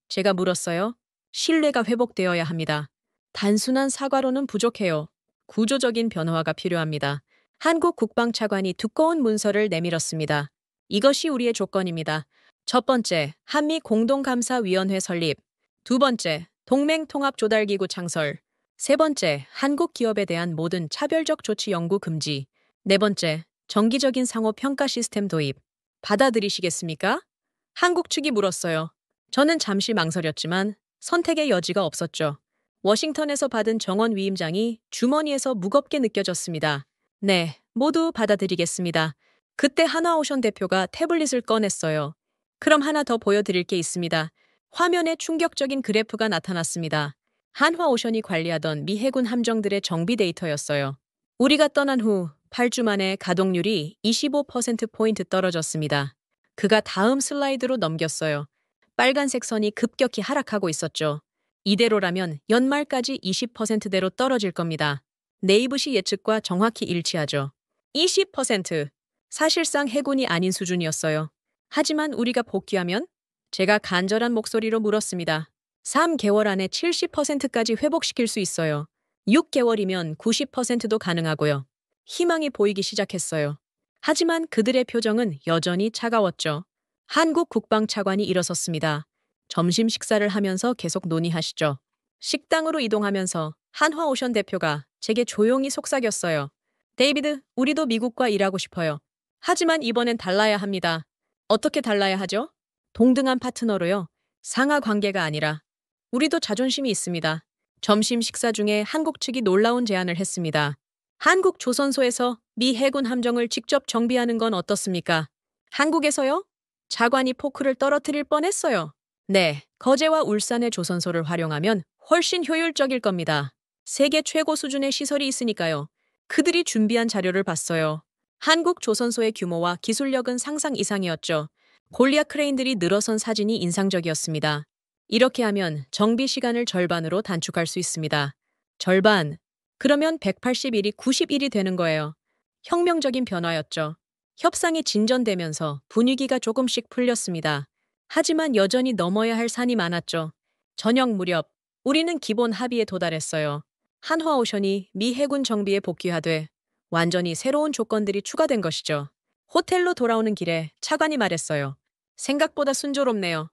제가 물었어요. 신뢰가 회복되어야 합니다. 단순한 사과로는 부족해요. 구조적인 변화가 필요합니다. 한국 국방차관이 두꺼운 문서를 내밀었습니다. 이것이 우리의 조건입니다. 첫 번째, 한미 공동감사위원회 설립. 두 번째, 동맹통합조달기구 창설. 세 번째, 한국 기업에 대한 모든 차별적 조치 영구 금지. 네 번째, 정기적인 상호평가 시스템 도입. 받아들이시겠습니까? 한국 측이 물었어요. 저는 잠시 망설였지만 선택의 여지가 없었죠. 워싱턴에서 받은 정원 위임장이 주머니에서 무겁게 느껴졌습니다. 네, 모두 받아들이겠습니다. 그때 한화오션 대표가 태블릿을 꺼냈어요. 그럼 하나 더 보여드릴 게 있습니다. 화면에 충격적인 그래프가 나타났습니다. 한화오션이 관리하던 미 해군 함정들의 정비 데이터였어요. 우리가 떠난 후 8주 만에 가동률이 25%포인트 떨어졌습니다. 그가 다음 슬라이드로 넘겼어요. 빨간색 선이 급격히 하락하고 있었죠. 이대로라면 연말까지 20%대로 떨어질 겁니다. 네이브시 예측과 정확히 일치하죠. 20%. 사실상 해군이 아닌 수준이었어요. 하지만 우리가 복귀하면? 제가 간절한 목소리로 물었습니다. 3개월 안에 70%까지 회복시킬 수 있어요. 6개월이면 90%도 가능하고요. 희망이 보이기 시작했어요. 하지만 그들의 표정은 여전히 차가웠죠. 한국 국방차관이 일어섰습니다. 점심 식사를 하면서 계속 논의하시죠. 식당으로 이동하면서 한화오션 대표가 제게 조용히 속삭였어요. 데이비드, 우리도 미국과 일하고 싶어요. 하지만 이번엔 달라야 합니다. 어떻게 달라야 하죠? 동등한 파트너로요. 상하 관계가 아니라. 우리도 자존심이 있습니다. 점심 식사 중에 한국 측이 놀라운 제안을 했습니다. 한국 조선소에서 미 해군 함정을 직접 정비하는 건 어떻습니까? 한국에서요? 차관이 포크를 떨어뜨릴 뻔했어요. 네, 거제와 울산의 조선소를 활용하면 훨씬 효율적일 겁니다. 세계 최고 수준의 시설이 있으니까요. 그들이 준비한 자료를 봤어요. 한국 조선소의 규모와 기술력은 상상 이상이었죠. 골리앗 크레인들이 늘어선 사진이 인상적이었습니다. 이렇게 하면 정비 시간을 절반으로 단축할 수 있습니다. 절반. 그러면 181이 91이 되는 거예요. 혁명적인 변화였죠. 협상이 진전되면서 분위기가 조금씩 풀렸습니다. 하지만 여전히 넘어야 할 산이 많았죠. 저녁 무렵 우리는 기본 합의에 도달했어요. 한화오션이 미 해군 정비에 복귀하되 완전히 새로운 조건들이 추가된 것이죠. 호텔로 돌아오는 길에 차관이 말했어요. 생각보다 순조롭네요.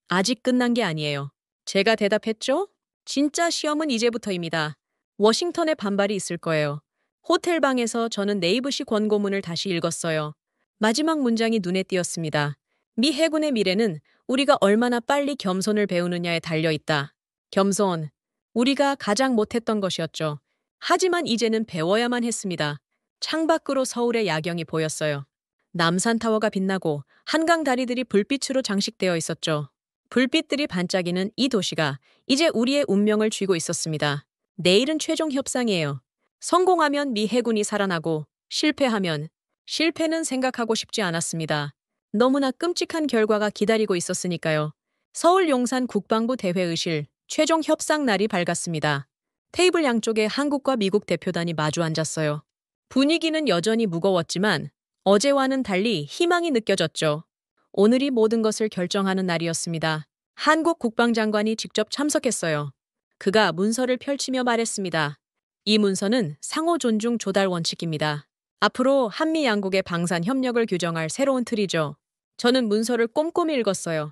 아직 끝난 게 아니에요. 제가 대답했죠? 진짜 시험은 이제부터입니다. 워싱턴에 반발이 있을 거예요. 호텔 방에서 저는 네이브시 권고문을 다시 읽었어요. 마지막 문장이 눈에 띄었습니다. 미 해군의 미래는 우리가 얼마나 빨리 겸손을 배우느냐에 달려있다. 겸손. 우리가 가장 못했던 것이었죠. 하지만 이제는 배워야만 했습니다. 창밖으로 서울의 야경이 보였어요. 남산타워가 빛나고 한강 다리들이 불빛으로 장식되어 있었죠. 불빛들이 반짝이는 이 도시가 이제 우리의 운명을 쥐고 있었습니다. 내일은 최종 협상이에요. 성공하면 미 해군이 살아나고 실패는 생각하고 싶지 않았습니다. 너무나 끔찍한 결과가 기다리고 있었으니까요. 서울 용산 국방부 대회의실 최종 협상 날이 밝았습니다. 테이블 양쪽에 한국과 미국 대표단이 마주 앉았어요. 분위기는 여전히 무거웠지만 어제와는 달리 희망이 느껴졌죠. 오늘이 모든 것을 결정하는 날이었습니다. 한국 국방장관이 직접 참석했어요. 그가 문서를 펼치며 말했습니다. 이 문서는 상호 존중 조달 원칙입니다. 앞으로 한미 양국의 방산 협력을 규정할 새로운 틀이죠. 저는 문서를 꼼꼼히 읽었어요.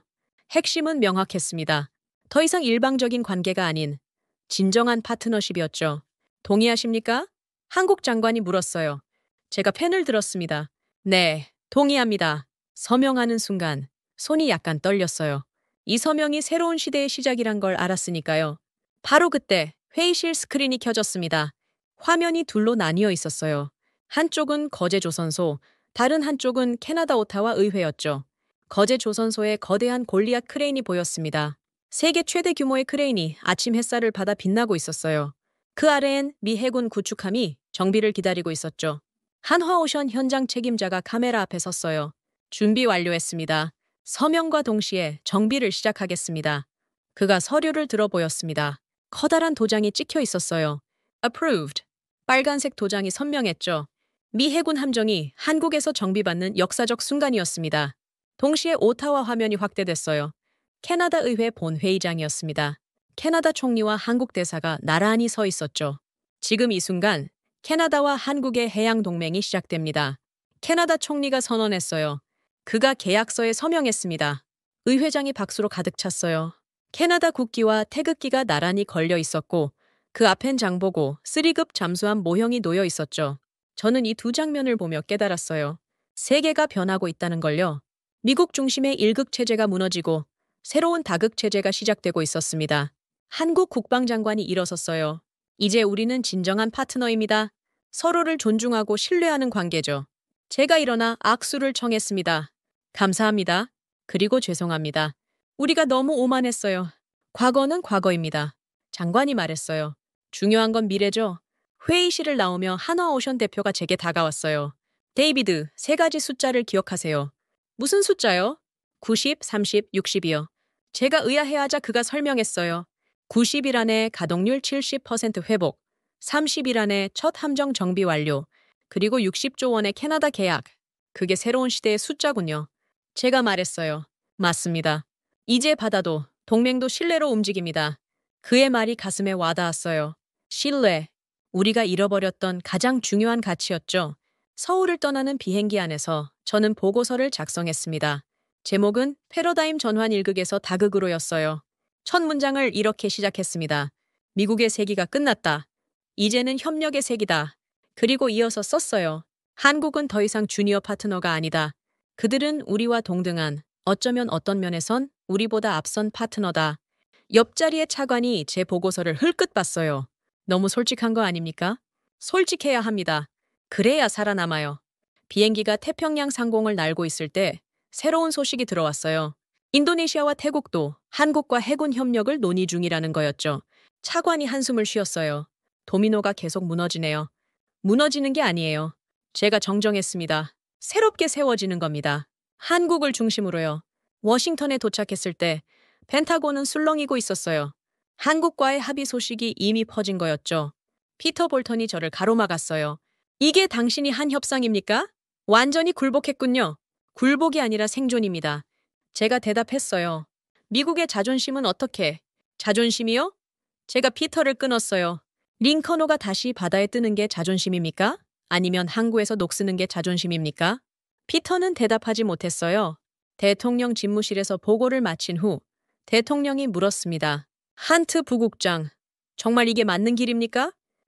핵심은 명확했습니다. 더 이상 일방적인 관계가 아닌 진정한 파트너십이었죠. 동의하십니까? 한국 장관이 물었어요. 제가 펜을 들었습니다. 네, 동의합니다. 서명하는 순간 손이 약간 떨렸어요. 이 서명이 새로운 시대의 시작이란 걸 알았으니까요. 바로 그때 회의실 스크린이 켜졌습니다. 화면이 둘로 나뉘어 있었어요. 한쪽은 거제조선소, 다른 한쪽은 캐나다 오타와 의회였죠. 거제조선소에 거대한 골리앗 크레인이 보였습니다. 세계 최대 규모의 크레인이 아침 햇살을 받아 빛나고 있었어요. 그 아래엔 미 해군 구축함이 정비를 기다리고 있었죠. 한화오션 현장 책임자가 카메라 앞에 섰어요. 준비 완료했습니다. 서명과 동시에 정비를 시작하겠습니다. 그가 서류를 들어 보였습니다. 커다란 도장이 찍혀 있었어요. Approved. 빨간색 도장이 선명했죠. 미 해군 함정이 한국에서 정비받는 역사적 순간이었습니다. 동시에 오타와 화면이 확대됐어요. 캐나다 의회 본회의장이었습니다. 캐나다 총리와 한국 대사가 나란히 서 있었죠. 지금 이 순간 캐나다와 한국의 해양 동맹이 시작됩니다. 캐나다 총리가 선언했어요. 그가 계약서에 서명했습니다. 의회장이 박수로 가득 찼어요. 캐나다 국기와 태극기가 나란히 걸려 있었고 그 앞엔 장보고 3급 잠수함 모형이 놓여 있었죠. 저는 이 두 장면을 보며 깨달았어요. 세계가 변하고 있다는 걸요. 미국 중심의 1극 체제가 무너지고 새로운 다극 체제가 시작되고 있었습니다. 한국 국방장관이 일어섰어요. 이제 우리는 진정한 파트너입니다. 서로를 존중하고 신뢰하는 관계죠. 제가 일어나 악수를 청했습니다. 감사합니다. 그리고 죄송합니다. 우리가 너무 오만했어요. 과거는 과거입니다. 장관이 말했어요. 중요한 건 미래죠. 회의실을 나오며 한화오션 대표가 제게 다가왔어요. 데이비드, 3가지 숫자를 기억하세요. 무슨 숫자요? 90, 30, 60이요. 제가 의아해하자 그가 설명했어요. 90일 안에 가동률 70% 회복, 30일 안에 첫 함정 정비 완료, 그리고 60조 원의 캐나다 계약. 그게 새로운 시대의 숫자군요. 제가 말했어요. 맞습니다. 이제 바다도 동맹도 신뢰로 움직입니다. 그의 말이 가슴에 와닿았어요. 신뢰. 우리가 잃어버렸던 가장 중요한 가치였죠. 서울을 떠나는 비행기 안에서 저는 보고서를 작성했습니다. 제목은 패러다임 전환 1극에서 다극으로였어요. 첫 문장을 이렇게 시작했습니다. 미국의 세기가 끝났다. 이제는 협력의 세기다. 그리고 이어서 썼어요. 한국은 더 이상 주니어 파트너가 아니다. 그들은 우리와 동등한, 어쩌면 어떤 면에선 우리보다 앞선 파트너다. 옆자리의 차관이 제 보고서를 흘끗 봤어요. 너무 솔직한 거 아닙니까? 솔직해야 합니다. 그래야 살아남아요. 비행기가 태평양 상공을 날고 있을 때 새로운 소식이 들어왔어요. 인도네시아와 태국도 한국과 해군 협력을 논의 중이라는 거였죠. 차관이 한숨을 쉬었어요. 도미노가 계속 무너지네요. 무너지는 게 아니에요. 제가 정정했습니다. 새롭게 세워지는 겁니다. 한국을 중심으로요. 워싱턴에 도착했을 때 펜타곤은 술렁이고 있었어요. 한국과의 합의 소식이 이미 퍼진 거였죠. 피터 볼턴이 저를 가로막았어요. 이게 당신이 한 협상입니까? 완전히 굴복했군요. 굴복이 아니라 생존입니다. 제가 대답했어요. 미국의 자존심은 어떻게? 자존심이요? 제가 피터를 끊었어요. 링컨호가 다시 바다에 뜨는 게 자존심입니까? 아니면 항구에서 녹쓰는 게 자존심입니까? 피터는 대답하지 못했어요. 대통령 집무실에서 보고를 마친 후 대통령이 물었습니다. 한트 부국장, 정말 이게 맞는 길입니까?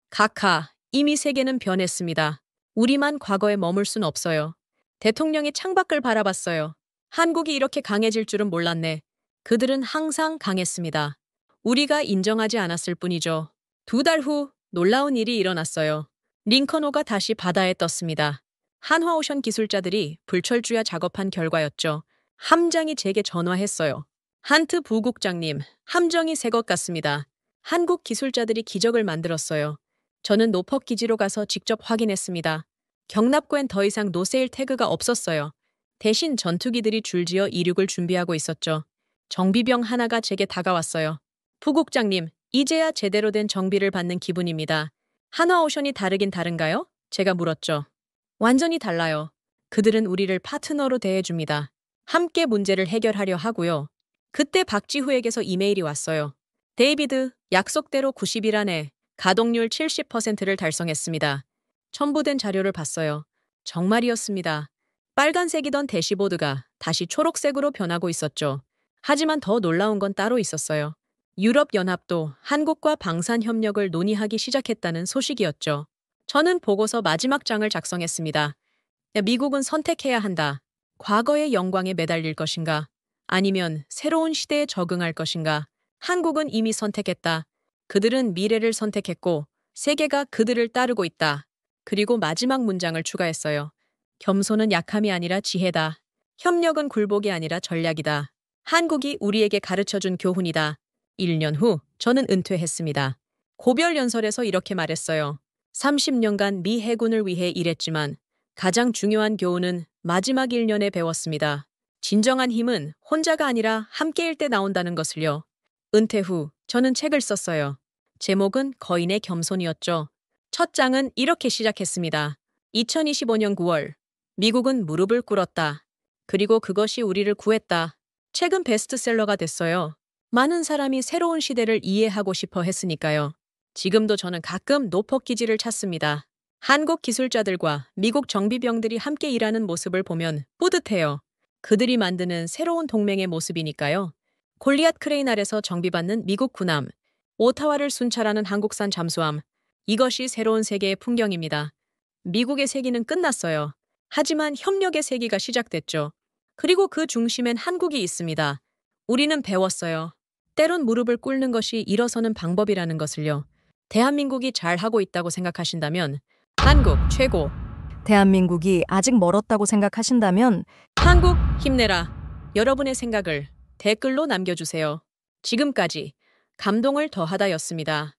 카카, 이미 세계는 변했습니다. 우리만 과거에 머물 순 없어요. 대통령이 창밖을 바라봤어요. 한국이 이렇게 강해질 줄은 몰랐네. 그들은 항상 강했습니다. 우리가 인정하지 않았을 뿐이죠. 2달 후 놀라운 일이 일어났어요. 링컨호가 다시 바다에 떴습니다. 한화오션 기술자들이 불철주야 작업한 결과였죠. 함장이 제게 전화했어요. 한트 부국장님, 함정이 새 것 같습니다. 한국 기술자들이 기적을 만들었어요. 저는 노퍽 기지로 가서 직접 확인했습니다. 경납고엔 더 이상 노세일 태그가 없었어요. 대신 전투기들이 줄지어 이륙을 준비하고 있었죠. 정비병 하나가 제게 다가왔어요. 부국장님, 이제야 제대로 된 정비를 받는 기분입니다. 한화오션이 다르긴 다른가요? 제가 물었죠. 완전히 달라요. 그들은 우리를 파트너로 대해줍니다. 함께 문제를 해결하려 하고요. 그때 박지후에게서 이메일이 왔어요. 데이비드, 약속대로 90일 안에 가동률 70%를 달성했습니다. 첨부된 자료를 봤어요. 정말이었습니다. 빨간색이던 대시보드가 다시 초록색으로 변하고 있었죠. 하지만 더 놀라운 건 따로 있었어요. 유럽연합도 한국과 방산 협력을 논의하기 시작했다는 소식이었죠. 저는 보고서 마지막 장을 작성했습니다. 미국은 선택해야 한다. 과거의 영광에 매달릴 것인가? 아니면 새로운 시대에 적응할 것인가? 한국은 이미 선택했다. 그들은 미래를 선택했고 세계가 그들을 따르고 있다. 그리고 마지막 문장을 추가했어요. 겸손은 약함이 아니라 지혜다. 협력은 굴복이 아니라 전략이다. 한국이 우리에게 가르쳐준 교훈이다. 1년 후 저는 은퇴했습니다. 고별연설에서 이렇게 말했어요. 30년간 미 해군을 위해 일했지만 가장 중요한 교훈은 마지막 1년에 배웠습니다. 진정한 힘은 혼자가 아니라 함께일 때 나온다는 것을요. 은퇴 후 저는 책을 썼어요. 제목은 거인의 겸손이었죠. 첫 장은 이렇게 시작했습니다. 2025년 9월 미국은 무릎을 꿇었다. 그리고 그것이 우리를 구했다. 책은 베스트셀러가 됐어요. 많은 사람이 새로운 시대를 이해하고 싶어 했으니까요. 지금도 저는 가끔 노폭 기지를 찾습니다. 한국 기술자들과 미국 정비병들이 함께 일하는 모습을 보면 뿌듯해요. 그들이 만드는 새로운 동맹의 모습이니까요. 골리앗 크레인 아래서 정비받는 미국 군함, 오타와를 순찰하는 한국산 잠수함, 이것이 새로운 세계의 풍경입니다. 미국의 세기는 끝났어요. 하지만 협력의 세기가 시작됐죠. 그리고 그 중심엔 한국이 있습니다. 우리는 배웠어요. 때론 무릎을 꿇는 것이 일어서는 방법이라는 것을요. 대한민국이 잘하고 있다고 생각하신다면 한국 최고. 대한민국이 아직 멀었다고 생각하신다면 한국 힘내라. 여러분의 생각을 댓글로 남겨주세요. 지금까지 감동을 더하다였습니다.